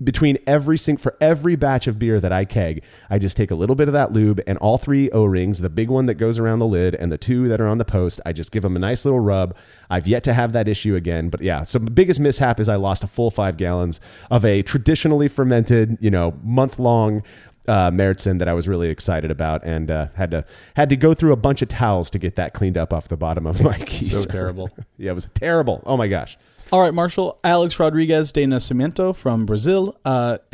For every batch of beer that I keg, I just take a little bit of that lube, and all 3 O-rings, the big one that goes around the lid and the 2 that are on the post, I just give them a nice little rub. I've yet to have that issue again. But yeah, so the biggest mishap is I lost a full 5 gallons of a traditionally fermented, month-long Märzen that I was really excited about, and had to go through a bunch of towels to get that cleaned up off the bottom of my keys. So terrible. Yeah, it was terrible. Oh my gosh. All right, Marshall. Alex Rodriguez de Nascimento from Brazil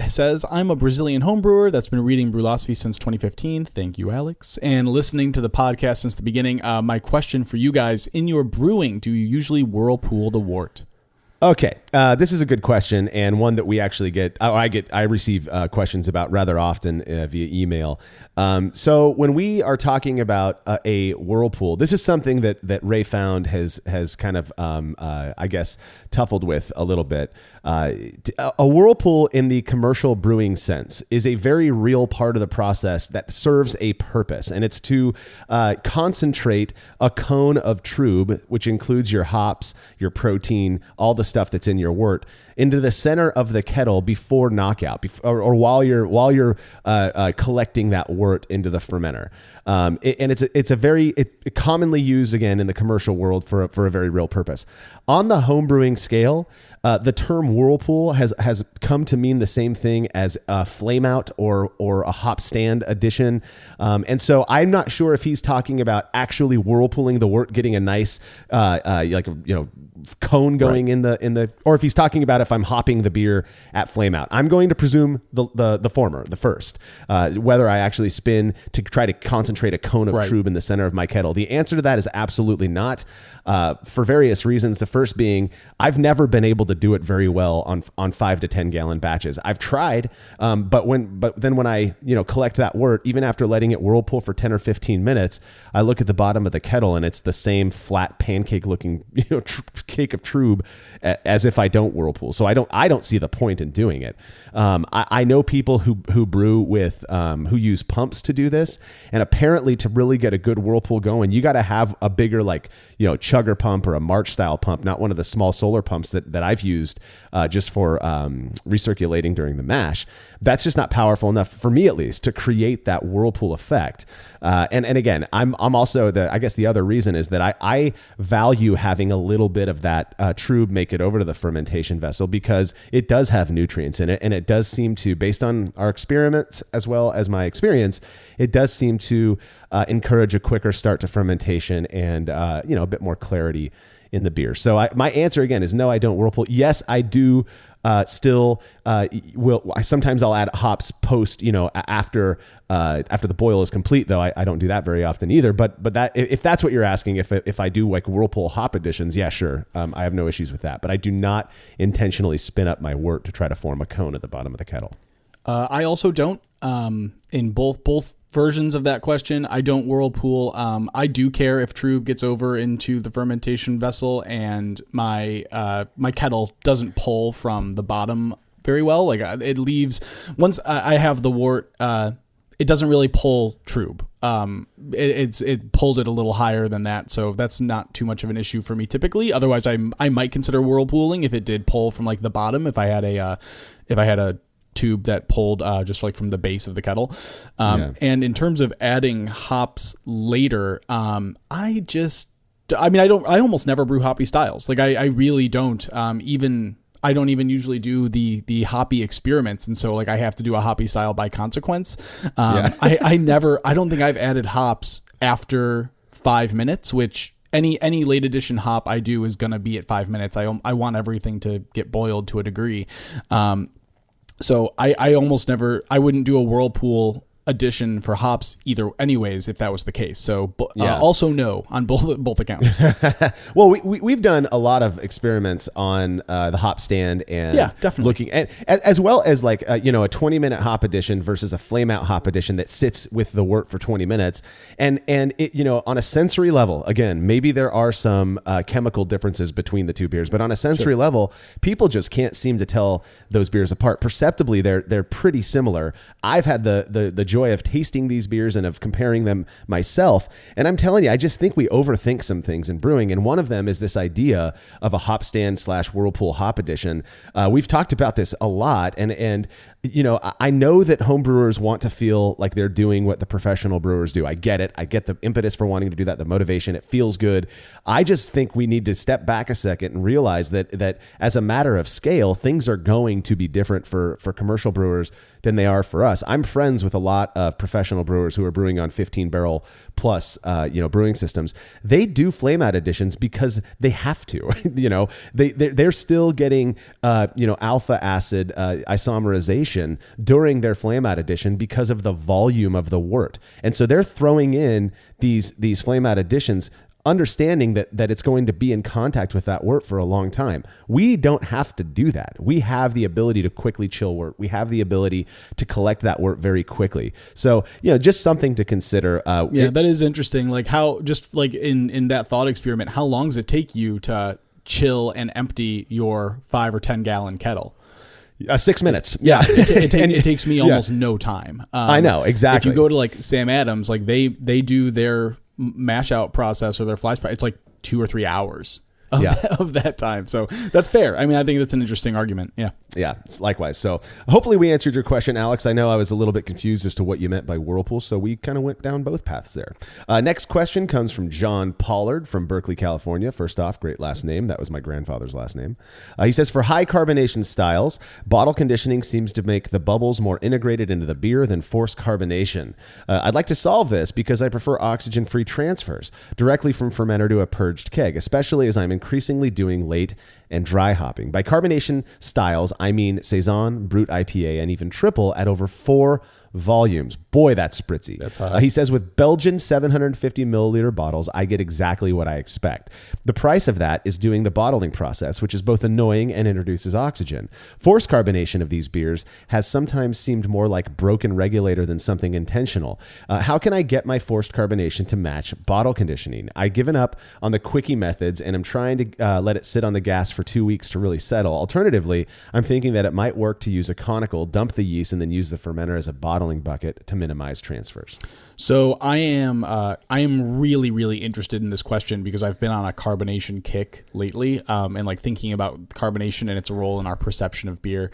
says, I'm a Brazilian homebrewer that's been reading Brewlosophy since 2015. Thank you, Alex. And listening to the podcast since the beginning. My question for you guys, in your brewing, do you usually whirlpool the wort? Okay, this is a good question, and one that we actually I receive questions about rather often via email. So when we are talking about a whirlpool, this is something that Ray Found has kind of I guess tuffled with a little bit. A whirlpool in the commercial brewing sense is a very real part of the process that serves a purpose, and it's to concentrate a cone of trub, which includes your hops, your protein, all the stuff that's in your wort, into the center of the kettle before knockout, or while you're collecting that wort into the fermenter. And it's a very commonly used, again, in the commercial world for a very real purpose. On the home brewing scale, the term whirlpool has come to mean the same thing as a flame out or a hop stand addition. And so I'm not sure if he's talking about actually whirlpooling the wort, getting a nice cone going in the, or if he's talking about if I'm hopping the beer at flame out. I'm going to presume the former, the first, whether I actually spin to try to concentrate a cone of trub in the center of my kettle. The answer to that is absolutely not, for various reasons. The first being, I've never been able to do it very well on 5 to 10 gallon batches. I've tried, but then when I collect that wort, even after letting it whirlpool for 10 or 15 minutes, I look at the bottom of the kettle and it's the same flat pancake looking cake of trub as if I don't whirlpool. So I don't see the point in doing it. I know people who brew with who use pumps to do this, and apparently to really get a good whirlpool going, you got to have a bigger chugger pump or a March style pump, not one of the small solar pumps that I've used just for recirculating during the mash. That's just not powerful enough for me, at least, to create that whirlpool effect. And again, I'm also I guess the other reason is that I value having a little bit of that trube make it over to the fermentation vessel, because it does have nutrients in it, and it does seem to, based on our experiments as well as my experience, it does seem to encourage a quicker start to fermentation and a bit more clarity in the beer. So my answer again is no, I don't whirlpool. Yes, I do. Sometimes I'll add hops post, after the boil is complete, though I don't do that very often either. But that, if that's what you're asking, if I do like whirlpool hop additions, yeah, sure. I have no issues with that, but I do not intentionally spin up my wort to try to form a cone at the bottom of the kettle. I also don't, in both versions of that question. I don't whirlpool. I do care if trube gets over into the fermentation vessel and my kettle doesn't pull from the bottom very well. Like it leaves, once I have the wort, it doesn't really pull trube. It pulls it a little higher than that, so that's not too much of an issue for me typically. Otherwise, I might consider whirlpooling if it did pull from like the bottom. If I had a tube that pulled just like from the base of the kettle. And in terms of adding hops later, I almost never brew hoppy styles. Like I really don't. I don't even usually do the hoppy experiments, and so like I have to do a hoppy style by consequence. I don't think I've added hops after 5 minutes, which any late edition hop I do is going to be at 5 minutes. I want everything to get boiled to a degree. So I almost never, I wouldn't do a whirlpool addition for hops either anyways, if that was the case. So also no on both accounts. Well, we've done a lot of experiments on the hop stand and definitely looking at, as well as like a 20-minute hop addition versus a flame out hop addition that sits with the wort for 20 minutes. And it, on a sensory level, again, maybe there are some chemical differences between the two beers, but on a sensory level, people just can't seem to tell those beers apart. Perceptibly, they're pretty similar. I've had the joy of tasting these beers and of comparing them myself. And I'm telling you, I just think we overthink some things in brewing. And one of them is this idea of a hop stand / whirlpool hop addition. We've talked about this a lot. And I know that home brewers want to feel like they're doing what the professional brewers do. I get it. I get the impetus for wanting to do that, the motivation. It feels good. I just think we need to step back a second and realize that as a matter of scale, things are going to be different for commercial brewers than they are for us. I'm friends with a lot of professional brewers who are brewing on 15 barrel plus, brewing systems. They do flame out additions because they have to. They're still getting, alpha acid isomerization during their flame out addition because of the volume of the wort, and so they're throwing in these flame out additions, understanding that it's going to be in contact with that wort for a long time. We don't have to do that. We have the ability to quickly chill wort. We have the ability to collect that wort very quickly. So, just something to consider. That is interesting. Like how, just like in that thought experiment, how long does it take you to chill and empty your 5 or 10 gallon kettle? 6 minutes. It takes me almost no time. I know, exactly. If you go to like Sam Adams, like they do their mash out process or their fly spot, it's like 2 or 3 hours of that time. So that's fair. I mean, I think that's an interesting argument. Yeah, likewise. So hopefully we answered your question, Alex. I know I was a little bit confused as to what you meant by whirlpool, so we kind of went down both paths there. Next question comes from John Pollard from Berkeley, California. First off, great last name. That was my grandfather's last name. He says, for high carbonation styles, bottle conditioning seems to make the bubbles more integrated into the beer than forced carbonation. I'd like to solve this because I prefer oxygen-free transfers directly from fermenter to a purged keg, especially as I'm increasingly doing late and dry hopping. By carbonation styles, I mean Saison, Brut IPA, and even triple at over 4 volumes. Boy, that's spritzy. That's hot. He says with Belgian 750 milliliter bottles, I get exactly what I expect. The price of that is doing the bottling process, which is both annoying and introduces oxygen. Forced carbonation of these beers has sometimes seemed more like broken regulator than something intentional. How can I get my forced carbonation to match bottle conditioning? I've given up on the quickie methods and I'm trying to let it sit on the gas for 2 weeks to really settle. Alternatively, I'm thinking that it might work to use a conical, dump the yeast, and then use the fermenter as a bottling bucket to minimize transfers. So I am really, really interested in this question because I've been on a carbonation kick lately, and like thinking about carbonation and its role in our perception of beer.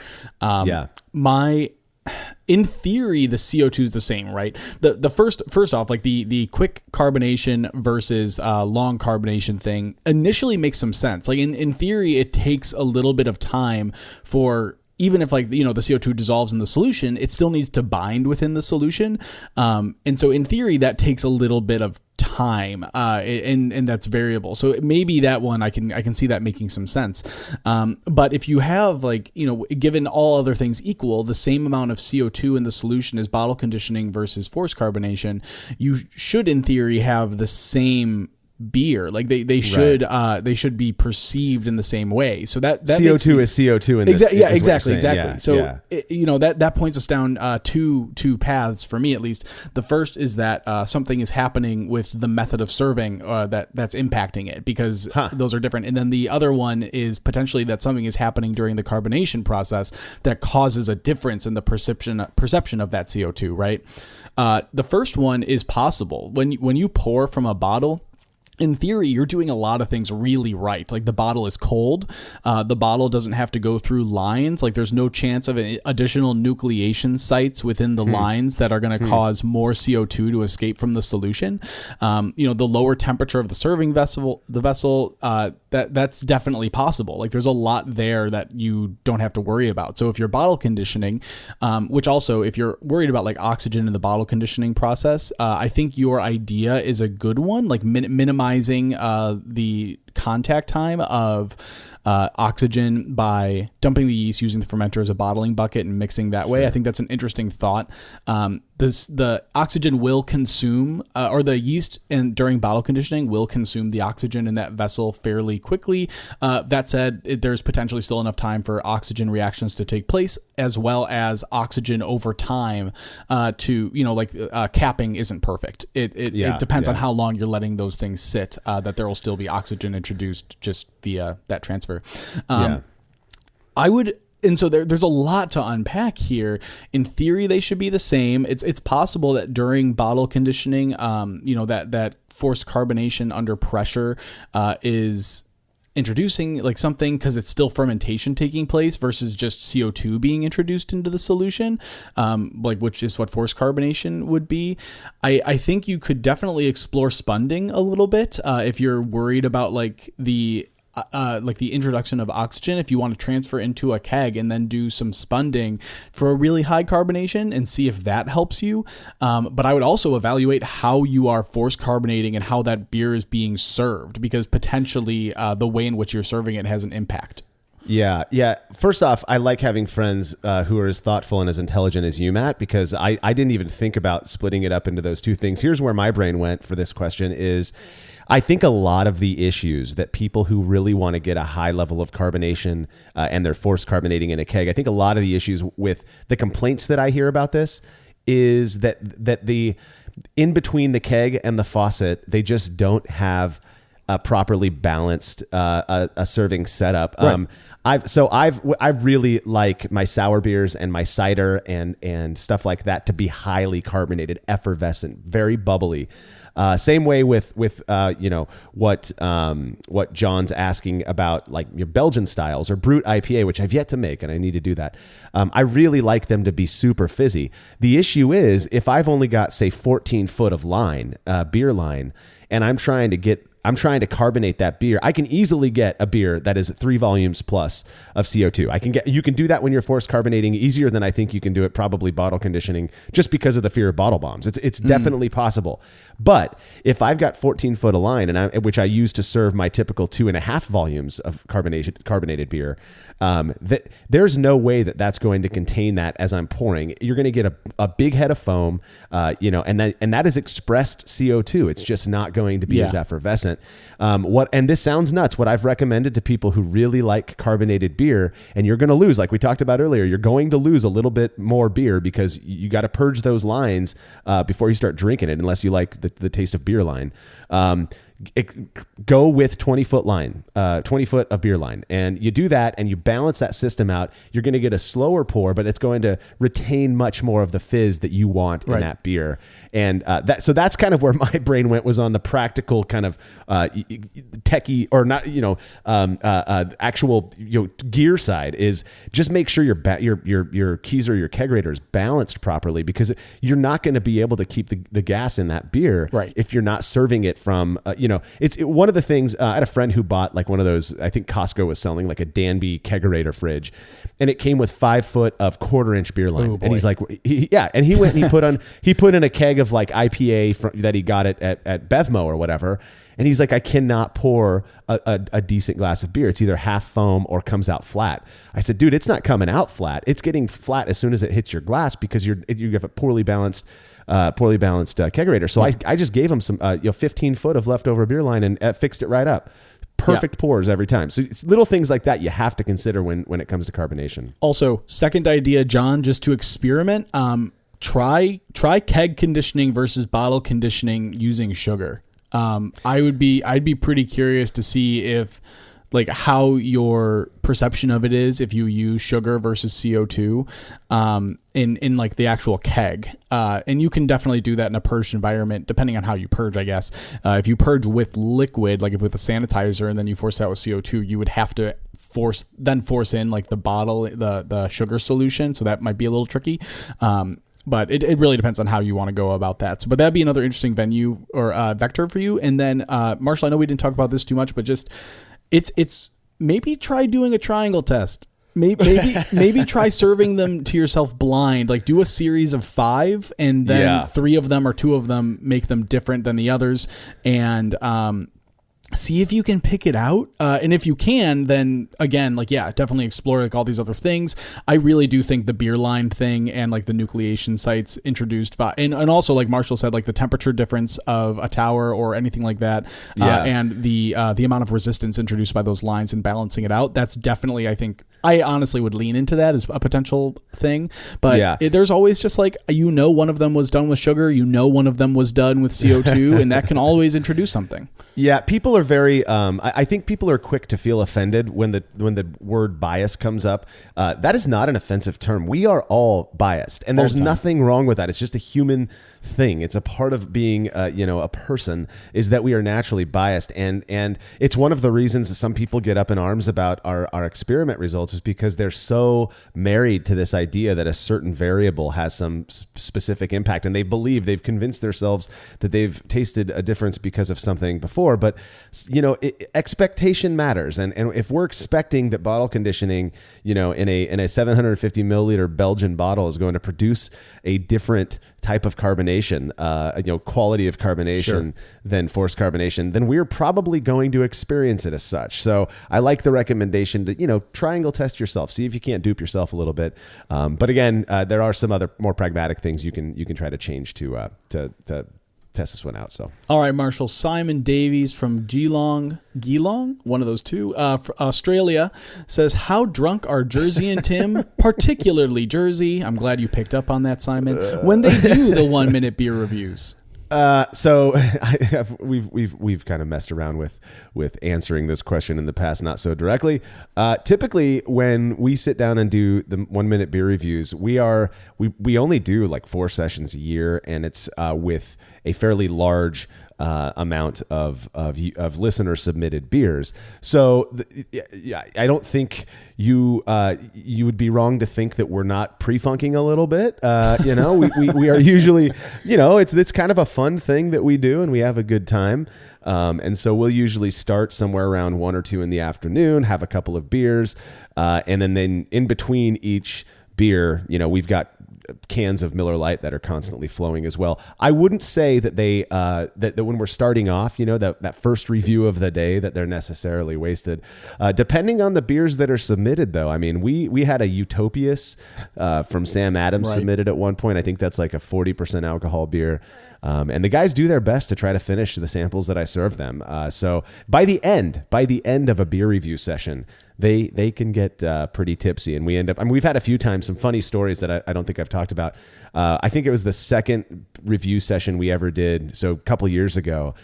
In theory, the CO2 is the same, right? The first off, like the quick carbonation versus long carbonation thing initially makes some sense. Like in theory, it takes a little bit of time for, even if, like, the CO2 dissolves in the solution, it still needs to bind within the solution. And so in theory, that takes a little bit of time, and that's variable. So maybe that one, I can see that making some sense. But if you have, like, given all other things equal, the same amount of CO2 in the solution as bottle conditioning versus forced carbonation, you should in theory have the same beer. Like they should be perceived in the same way. So that CO2 is CO2 in this. Exactly. Yeah, so yeah. That points us down two paths for me, at least. The first is that something is happening with the method of serving that's impacting it, because those are different. And then the other one is potentially that something is happening during the carbonation process that causes a difference in the perception of that CO2. Right. The first one is possible when you pour from a bottle. In theory, you're doing a lot of things really right. Like, the bottle is cold. The bottle doesn't have to go through lines. Like, there's no chance of additional nucleation sites within the lines that are going to cause more CO2 to escape from the solution. The lower temperature of the serving vessel, that's definitely possible. Like, there's a lot there that you don't have to worry about. So if you're bottle conditioning, which also, if you're worried about like oxygen in the bottle conditioning process, I think your idea is a good one. Like minimizing the contact time of oxygen by dumping the yeast, using the fermenter as a bottling bucket, and mixing that way. I think that's an interesting thought. The oxygen will consume, or the yeast during bottle conditioning will consume the oxygen in that vessel fairly quickly. That said, there's potentially still enough time for oxygen reactions to take place, as well as oxygen over time capping isn't perfect. It depends on how long you're letting those things sit, that there will still be oxygen introduced just via that transfer. And so there's a lot to unpack here. In theory, they should be the same. It's possible that during bottle conditioning, that forced carbonation under pressure is introducing like something, because it's still fermentation taking place versus just CO2 being introduced into the solution, which is what forced carbonation would be. I think you could definitely explore spunding a little bit if you're worried about the introduction of oxygen. If you want to transfer into a keg and then do some spunding for a really high carbonation and see if that helps you. But I would also evaluate how you are force carbonating and how that beer is being served, because potentially the way in which you're serving it has an impact. Yeah. First off, I like having friends who are as thoughtful and as intelligent as you, Matt, because I didn't even think about splitting it up into those two things. Here's where my brain went for this question is, I think a lot of the issues that people who really want to get a high level of carbonation and they're forced carbonating in a keg, I think a lot of the issues with the complaints that I hear about this is that the in between the keg and the faucet, they just don't have a properly balanced a serving setup. Right. I've really like my sour beers and my cider and stuff like that to be highly carbonated, effervescent, very bubbly. Same way with what John's asking about, like your Belgian styles or Brut IPA, which I've yet to make and I need to do that. I really like them to be super fizzy. The issue is if I've only got say 14 foot of line, beer line, and I'm trying to get I'm trying to carbonate that beer. I can easily get a beer that is 3 volumes plus of CO2. You can do that when you're forced carbonating easier than I think you can do it probably bottle conditioning, just because of the fear of bottle bombs. It's definitely possible. But if I've got 14 foot of line, which I use to serve my typical 2.5 volumes of carbonated beer, there's no way that's going to contain that as I'm pouring. You're going to get a big head of foam, and that is expressed CO2. It's just not going to be as effervescent. And this sounds nuts. What I've recommended to people who really like carbonated beer, and you're going to lose, like we talked about earlier, you're going to lose a little bit more beer because you got to purge those lines before you start drinking it, unless you like the taste of beer line. Go with 20 foot line, 20 foot of beer line. And you do that and you balance that system out. You're going to get a slower pour, but it's going to retain much more of the fizz that you want in that beer. And so that's kind of where my brain went, was on the practical kind of techie, or not, actual gear side, is just make sure your keys or your kegerator is balanced properly, because you're not going to be able to keep the gas in that beer if you're not serving it from one of the things. I had a friend who bought like one of those, I think Costco was selling like a Danby kegerator fridge, and it came with 5 foot of 1/4 inch beer line. And he's like, and he went and he put in a keg of like IPA that he got at Bevmo or whatever. And he's like, I cannot pour a decent glass of beer. It's either half foam or comes out flat. I said, dude, it's not coming out flat. It's getting flat as soon as it hits your glass, because you have a poorly balanced kegerator. So I just gave him some 15 foot of leftover beer line and fixed it right up. Perfect pours every time. So it's little things like that you have to consider when it comes to carbonation. Also, second idea, John, just to experiment, try keg conditioning versus bottle conditioning using sugar. I'd be pretty curious to see if, like, how your perception of it is if you use sugar versus CO2 in like the actual keg. And you can definitely do that in a purged environment, depending on how you purge, I guess. If you purge with liquid, like with a sanitizer, and then you force it out with CO2, you would have to force in like the bottle, the sugar solution. So that might be a little tricky. But it really depends on how you want to go about that. But that'd be another interesting venue or vector for you. And then, Marshall, I know we didn't talk about this too much, but just it's maybe try doing a triangle test. Maybe try serving them to yourself blind. Like, do a series of 5, and then 3 of them or 2 of them make them different than the others, and see if you can pick it out. And if you can, then again, definitely explore like all these other things. I really do think the beer line thing and like the nucleation sites introduced and also, like Marshall said, like the temperature difference of a tower or anything like that, and the amount of resistance introduced by those lines and balancing it out. That's definitely, I think, I honestly would lean into that as a potential thing. But there's always just like, one of them was done with sugar, one of them was done with CO2, and that can always introduce something. Yeah, people are very. I think people are quick to feel offended when the word bias comes up. That is not an offensive term. We are all biased, and there's nothing wrong with that. It's just a human thing. It's a part of being, a person, is that we are naturally biased, and it's one of the reasons that some people get up in arms about our experiment results, is because they're so married to this idea that a certain variable has some specific impact, and they've convinced themselves that they've tasted a difference because of something before. But expectation matters, and if we're expecting that bottle conditioning, in a 750 milliliter Belgian bottle is going to produce a different type of carbonation, quality of carbonation than forced carbonation, then we're probably going to experience it as such. So I like the recommendation to, triangle test yourself, see if you can't dupe yourself a little bit. But again, there are some other more pragmatic things you can try to change to test this one out. So, all right, Marshall. Simon Davies from Geelong, one of those two, Australia, says, how drunk are Jersey and Tim, particularly Jersey? I'm glad you picked up on that, Simon. When they do the 1 minute beer reviews. So we've kind of messed around with answering this question in the past, not so directly. Typically when we sit down and do the 1 minute beer reviews, we only do like 4 sessions a year, and it's with a fairly large amount of listener submitted beers. So I don't think you would be wrong to think that we're not pre-funking a little bit. We are usually, it's kind of a fun thing that we do, and we have a good time. And so we'll usually start somewhere around 1 or 2 in the afternoon, have a couple of beers, and then in between each beer, we've got cans of Miller Lite that are constantly flowing as well. I wouldn't say that they that when we're starting off, that first review of the day, that they're necessarily wasted. Depending on the beers that are submitted, though. I mean, we had a Utopias from Sam Adams submitted at one point. I think that's like a 40% alcohol beer. And the guys do their best to try to finish the samples that I serve them. So by the end of a beer review session, they can get pretty tipsy, and we end up. I mean, we've had a few times some funny stories that I don't think I've talked about. I think it was the second review session we ever did. So a couple years ago,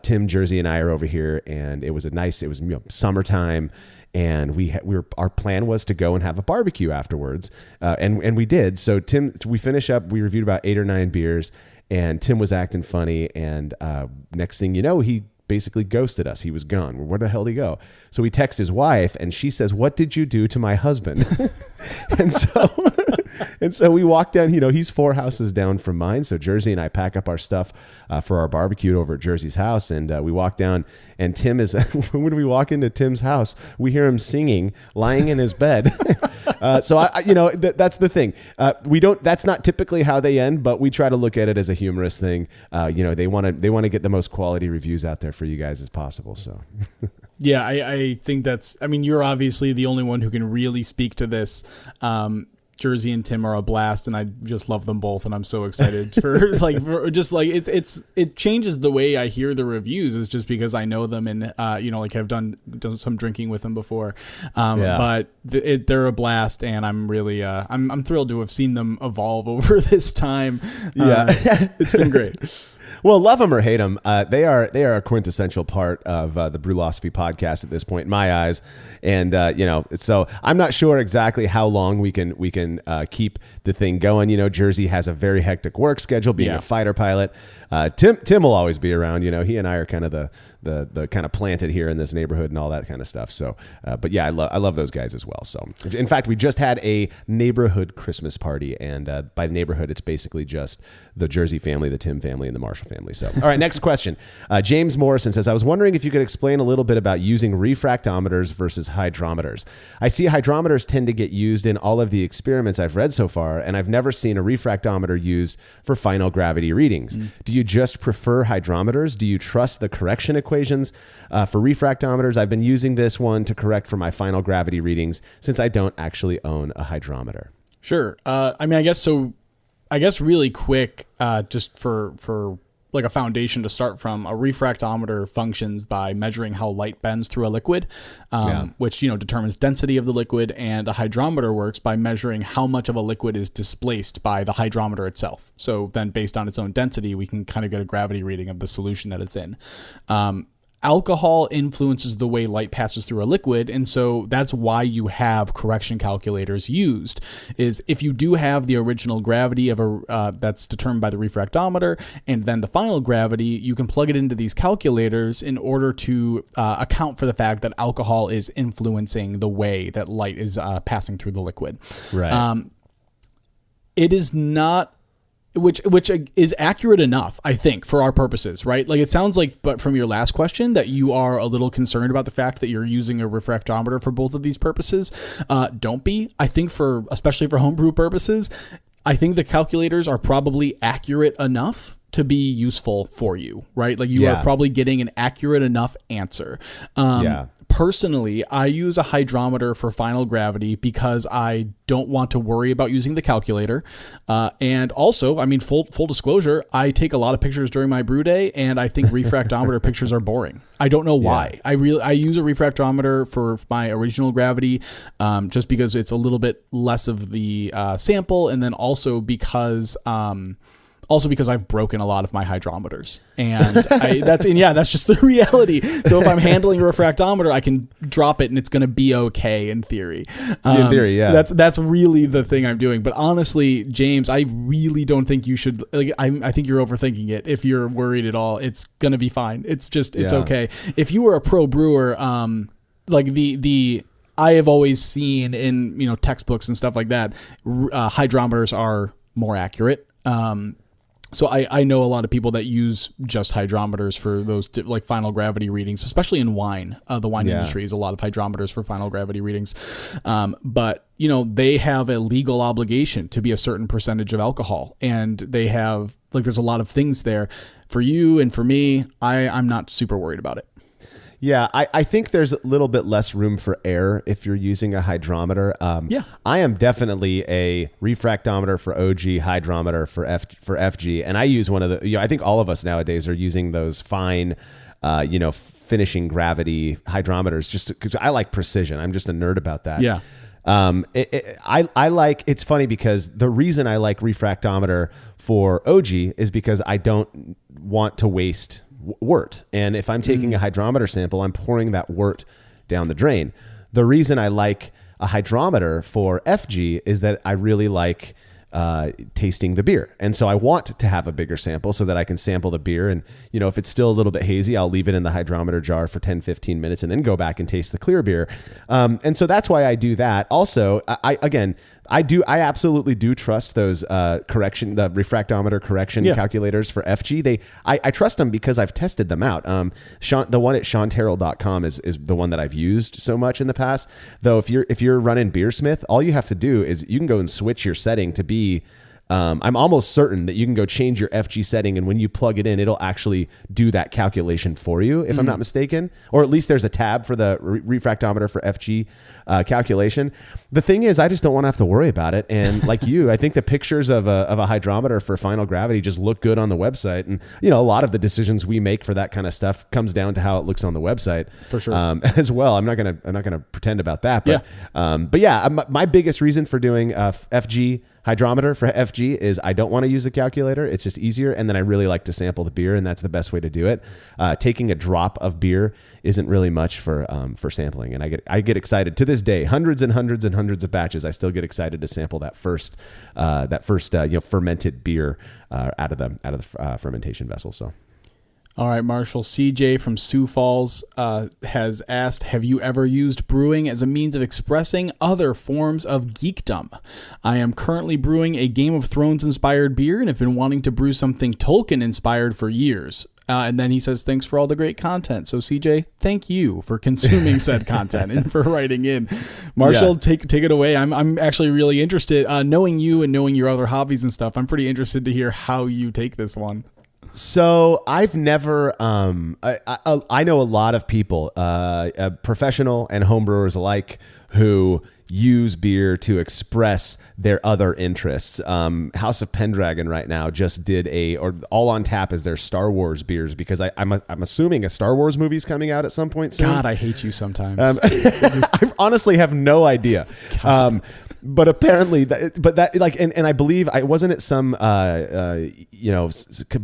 Tim, Jersey, and I are over here, and it was summertime. And our plan was to go and have a barbecue afterwards, and we did. So we finish up. We reviewed about 8 or 9 beers, and Tim was acting funny. And next thing you know, he basically ghosted us. He was gone. Where the hell did he go? So we text his wife, and she says, "What did you do to my husband?" And so we walk down, he's 4 houses down from mine. So Jersey and I pack up our stuff for our barbecue over at Jersey's house. And we walk down, and Tim is, when we walk into Tim's house, we hear him singing, lying in his bed. So that's the thing. That's not typically how they end, but we try to look at it as a humorous thing. They want to get the most quality reviews out there for you guys as possible. So. Yeah, I think you're obviously the only one who can really speak to this. Jersey and Tim are a blast, and I just love them both, and I'm so excited it changes the way I hear the reviews. Is just because I know them, and I've done some drinking with them before. But they're a blast, and I'm really I'm thrilled to have seen them evolve over this time. It's been great. Well, love them or hate them, they are a quintessential part of the Brewlosophy podcast at this point, in my eyes. And so I'm not sure exactly how long we can keep the thing going. Jersey has a very hectic work schedule, being a fighter pilot. Tim will always be around. He and I are kind of the kind of planted here in this neighborhood and all that kind of stuff. So, but yeah, I love those guys as well. So, in fact, we just had a neighborhood Christmas party, and by neighborhood, it's basically just the Jersey family, the Tim family, and the Marshall family. So, all right, next question. James Morrison says, I was wondering if you could explain a little bit about using refractometers versus hydrometers. I see hydrometers tend to get used in all of the experiments I've read so far, and I've never seen a refractometer used for final gravity readings. Do you just prefer hydrometers? Do you trust the correction equations for refractometers? I've been using this one to correct for my final gravity readings since I don't actually own a hydrometer. Sure. I guess really quick, just for like a foundation to start from, a refractometer functions by measuring how light bends through a liquid, which determines density of the liquid, and a hydrometer works by measuring how much of a liquid is displaced by the hydrometer itself. So then, based on its own density, we can kind of get a gravity reading of the solution that it's in. Alcohol influences the way light passes through a liquid, and so that's why you have correction calculators used. Is if you do have the original gravity of that's determined by the refractometer, and then the final gravity, you can plug it into these calculators in order to account for the fact that alcohol is influencing the way that light is passing through the liquid. Right. It is not. Which is accurate enough, I think, for our purposes, right? Like, it sounds like, but from your last question, that you are a little concerned about the fact that you're using a refractometer for both of these purposes. Don't be. I think especially for homebrew purposes, I think the calculators are probably accurate enough to be useful for you, right? Like, you are probably getting an accurate enough answer. Personally, I use a hydrometer for final gravity because I don't want to worry about using the calculator. And also, full disclosure, I take a lot of pictures during my brew day, and I think refractometer pictures are boring. I don't know why. I use a refractometer for my original gravity, just because it's a little bit less of the sample, and then also because Also because I've broken a lot of my hydrometers, and that's just the reality. So if I'm handling a refractometer, I can drop it and it's going to be okay in theory. In theory, yeah. That's really the thing I'm doing. But honestly, James, I really don't think you should. Like, I think you're overthinking it. If you're worried at all, it's going to be fine. It's okay. If you were a pro brewer, like the I have always seen in textbooks and stuff like that, hydrometers are more accurate. So I know a lot of people that use just hydrometers for those like final gravity readings, especially in wine. The wine industry is a lot of hydrometers for final gravity readings. But they have a legal obligation to be a certain percentage of alcohol, and they have there's a lot of things there for you and for me. I'm not super worried about it. Yeah, I think there's a little bit less room for error if you're using a hydrometer. I am definitely a refractometer for OG, hydrometer for FG, and I use one of the. I think all of us nowadays are using those fine, finishing gravity hydrometers just because I like precision. I'm just a nerd about that. Yeah. I like. It's funny because the reason I like refractometer for OG is because I don't want to waste wort. And if I'm taking a hydrometer sample, I'm pouring that wort down the drain. The reason I like a hydrometer for FG is that I really like tasting the beer. And so I want to have a bigger sample so that I can sample the beer. And, if it's still a little bit hazy, I'll leave it in the hydrometer jar for 10, 15 minutes and then go back and taste the clear beer. And so that's why I do that. Also, I absolutely do trust those the refractometer correction calculators for FG. I trust them because I've tested them out. The one at SeanTerrell.com is the one that I've used so much in the past. Though if you're running Beersmith, all you have to do is you can go and switch your setting to be. I'm almost certain that you can go change your FG setting, and when you plug it in, it'll actually do that calculation for you, if I'm not mistaken. Or at least there's a tab for the refractometer for FG calculation. The thing is, I just don't want to have to worry about it. And like you, I think the pictures of a hydrometer for final gravity just look good on the website. And a lot of the decisions we make for that kind of stuff comes down to how it looks on the website, for sure. As well. I'm not gonna pretend about that. But yeah, my biggest reason for doing FG hydrometer for FG is I don't want to use the calculator. It's just easier. And then I really like to sample the beer, and that's the best way to do it. Taking a drop of beer isn't really much for sampling. And I get excited to this day, hundreds and hundreds and hundreds of batches. I still get excited to sample that first fermented beer out of the fermentation vessel. So. All right, Marshall. CJ from Sioux Falls has asked, have you ever used brewing as a means of expressing other forms of geekdom? I am currently brewing a Game of Thrones inspired beer and have been wanting to brew something Tolkien inspired for years. And then he says, thanks for all the great content. So CJ, thank you for consuming said content and for writing in. Marshall, take it away. I'm actually really interested, knowing you and knowing your other hobbies and stuff. I'm pretty interested to hear how you take this one. So I've never, I know a lot of people, professional and homebrewers alike, who use beer to express their other interests. House of Pendragon right now just did All on Tap is their Star Wars beers, because I'm assuming a Star Wars movie's coming out at some point soon. God, I hate you sometimes. I honestly have no idea. But apparently, and I believe I wasn't at some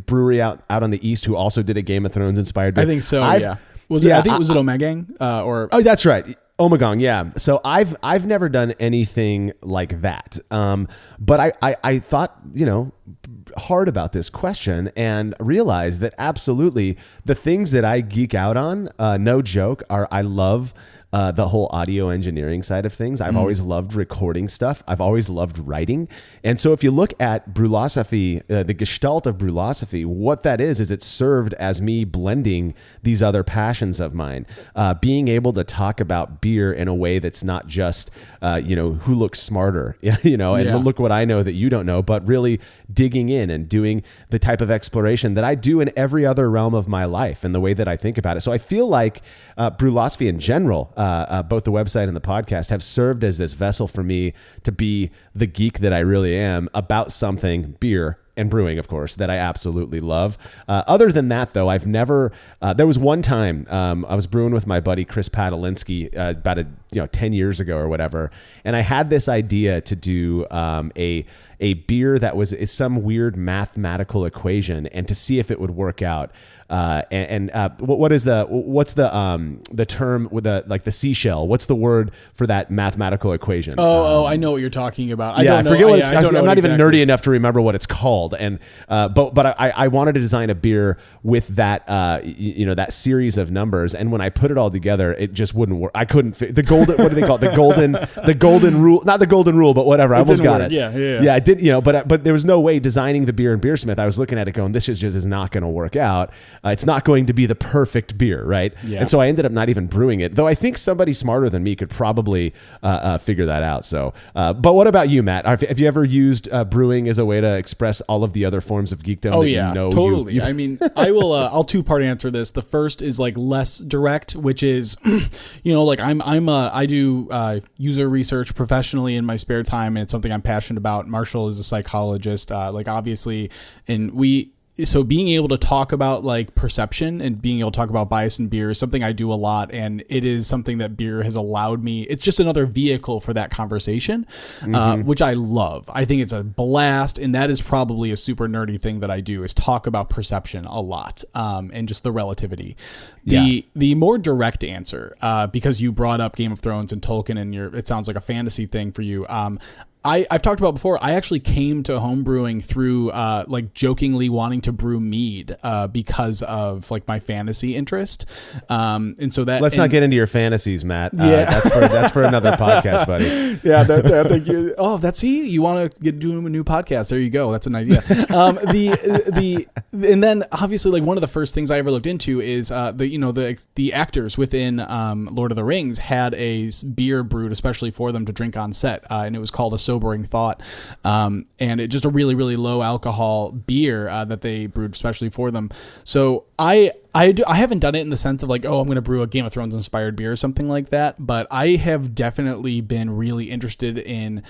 brewery out on the East who also did a Game of Thrones inspired beer. I think so. Yeah. Was it Omegang? Oh, that's right. Omagong, yeah. So I've never done anything like that. But I thought, hard about this question and realized that absolutely the things that I geek out on, no joke, are I love the whole audio engineering side of things. I've always loved recording stuff. I've always loved writing. And so if you look at brewlosophy, the gestalt of brewlosophy, what that is it served as me blending these other passions of mine, being able to talk about beer in a way that's not just, who looks smarter, and look what I know that you don't know, but really digging in and doing the type of exploration that I do in every other realm of my life and the way that I think about it. So I feel like brewlosophy in general, both the website and the podcast, have served as this vessel for me to be the geek that I really am about something, beer and brewing, of course, that I absolutely love. Other than that, though, I've never. There was one time I was brewing with my buddy Chris Padalinsky about 10 years ago or whatever, and I had this idea to do a beer that is some weird mathematical equation and to see if it would work out. What's the term with the seashell? What's the word for that mathematical equation? I know what you're talking about. I forget what it's. I don't know I'm not even exactly. nerdy enough to remember what it's called. And but I wanted to design a beer with that that series of numbers. And when I put it all together, it just wouldn't work. I couldn't fit the golden. What do they call it? The golden rule. Not the golden rule, but whatever. I almost got it. Yeah. I did. But there was no way designing the beer in Beersmith. I was looking at it going, this is not going to work out. It's not going to be the perfect beer, right? Yeah. And so I ended up not even brewing it, though I think somebody smarter than me could probably figure that out. So, but what about you, Matt? Have you ever used brewing as a way to express all of the other forms of geekdom? Oh that yeah, you know totally. I mean, I will. I'll two-part answer this. The first is like less direct, which is, like I do user research professionally in my spare time, and it's something I'm passionate about. Marshall is a psychologist, obviously, and so being able to talk about like perception and being able to talk about bias in beer is something I do a lot. And it is something that beer has allowed me. It's just another vehicle for that conversation, which I love. I think it's a blast. And that is probably a super nerdy thing that I do is talk about perception a lot, and just the relativity. The more direct answer, because you brought up Game of Thrones and Tolkien and it sounds like a fantasy thing for you. I've talked about before, I actually came to homebrewing through jokingly wanting to brew mead because of like my fantasy interest. And so that Let's not get into your fantasies, Matt. That's for another podcast, buddy. Yeah, thank you. Oh, you want to do a new podcast? There you go. That's an idea. And then obviously like one of the first things I ever looked into is the actors within Lord of the Rings had a beer brewed especially for them to drink on set, and it was called a Sobering Thought, and it's just a really, really low alcohol beer that they brewed especially for them. So I haven't done it in the sense of like, I'm going to brew a Game of Thrones inspired beer or something like that, but I have definitely been really interested in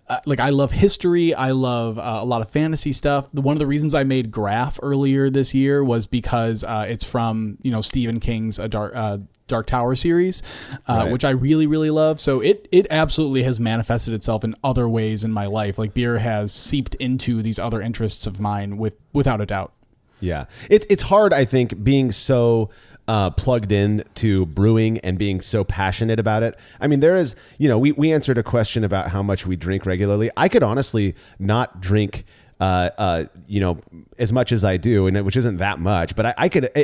I love history. I love a lot of fantasy stuff. One of the reasons I made Graph earlier this year was because it's from Stephen King's Dark Tower series, Right. which I really, really love. So it absolutely has manifested itself in other ways in my life. Like beer has seeped into these other interests of mine without a doubt. Yeah. It's hard, I think, being so plugged in to brewing and being so passionate about it. I mean, there is, we answered a question about how much we drink regularly. I could honestly not drink as much as I do, which isn't that much, but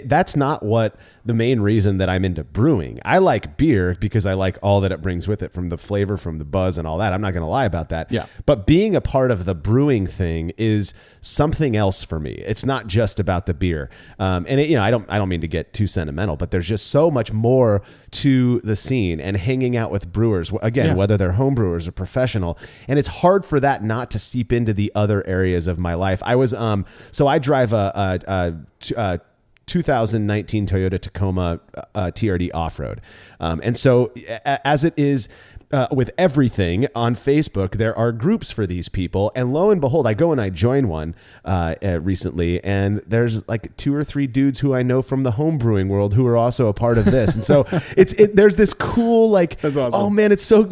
that's not what the main reason that I'm into brewing. I like beer because I like all that it brings with it, from the flavor, from the buzz and all that. I'm not going to lie about that. Yeah. But being a part of the brewing thing is something else for me. It's not just about the beer. I don't mean to get too sentimental, but there's just so much more to the scene and hanging out with brewers, again, whether they're home brewers or professional. And it's hard for that not to seep into the other areas of my life. I was, so I drive a 2019 Toyota Tacoma TRD off-road. And so as it is with everything on Facebook, there are groups for these people. And lo and behold, I go and I join one recently, and there's like 2 or 3 dudes who I know from the home brewing world who are also a part of this. And so there's this cool, like, that's awesome. Oh man, it's so,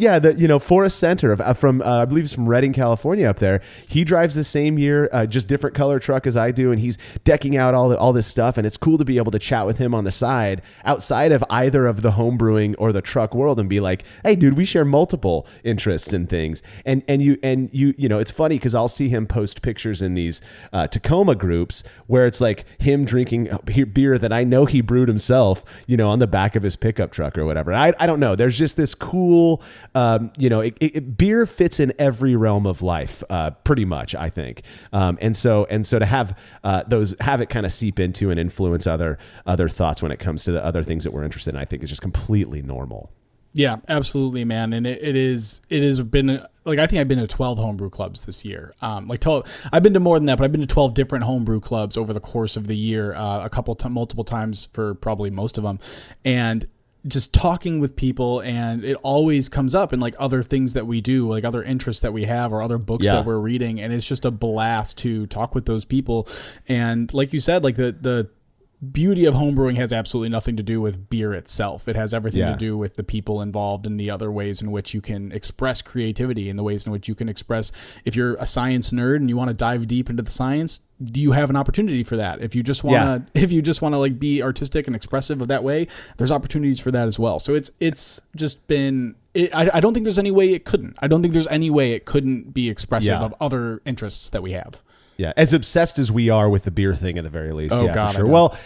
Forrest Center from I believe it's from Redding, California up there. He drives the same year, just different color truck as I do. And he's decking out all this stuff. And it's cool to be able to chat with him on the side outside of either of the home brewing or the truck world and be like, hey dude, we share multiple interests in things. And it's funny because I'll see him post pictures in these Tacoma groups where it's like him drinking beer that I know he brewed himself, on the back of his pickup truck or whatever. I don't know. There's just this cool, beer fits in every realm of life, pretty much, I think. And so to have it kind of seep into and influence other thoughts when it comes to the other things that we're interested in, I think is just completely normal. Yeah, absolutely, man. And it has been like, I think I've been to 12 homebrew clubs this year. I've been to more than that, but I've been to 12 different homebrew clubs over the course of the year, multiple times for probably most of them. And just talking with people, and it always comes up in like other things that we do, like other interests that we have or other books that we're reading. And it's just a blast to talk with those people. And like you said, like the beauty of homebrewing has absolutely nothing to do with beer itself. It has everything Yeah. to do with the people involved and the other ways in which you can express creativity and the ways in which you can express, if you're a science nerd and you want to dive deep into the science, do you have an opportunity for that? If you just want to like be artistic and expressive of that way, there's opportunities for that as well. So it's just been, I don't think there's any way it couldn't. I don't think there's any way it couldn't be expressive of other interests that we have. Yeah, as obsessed as we are with the beer thing at the very least. Oh, yeah, God, for sure. I know. Well,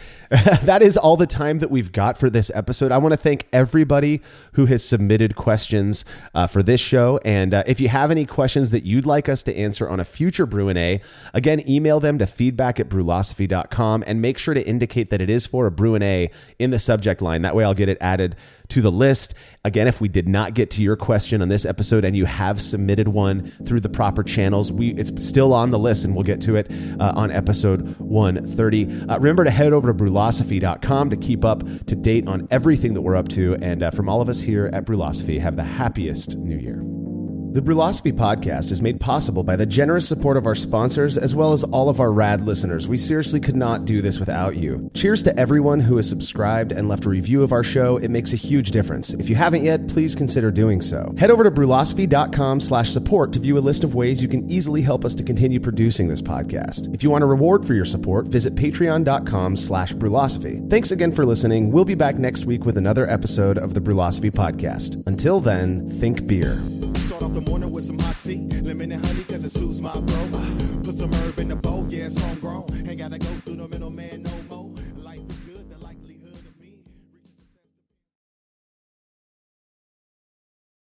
that is all the time that we've got for this episode. I want to thank everybody who has submitted questions for this show. And if you have any questions that you'd like us to answer on a future Brü A, again, email them to feedback@brewlosophy.com and make sure to indicate that it is for a Brü A in the subject line. That way I'll get it added to the list. Again, if we did not get to your question on this episode and you have submitted one through the proper channels, it's still on the list and we'll get to it on episode 130. Remember to head over to brewlosophy.com to keep up to date on everything that we're up to. And from all of us here at Brewlosophy, have the happiest new year. The Brewlosophy podcast is made possible by the generous support of our sponsors as well as all of our rad listeners. We seriously could not do this without you. Cheers to everyone who has subscribed and left a review of our show. It makes a huge difference. If you haven't yet, please consider doing so. Head over to brewlosophy.com/support to view a list of ways you can easily help us to continue producing this podcast. If you want a reward for your support, visit patreon.com/brewlosophy. Thanks again for listening. We'll be back next week with another episode of the Brewlosophy podcast. Until then, think beer. Start off the morning with some hot tea, lemon and honey, cause it suits my bro. Put some herb in the bowl, yeah, it's homegrown. Ain't gotta go through the middleman no more.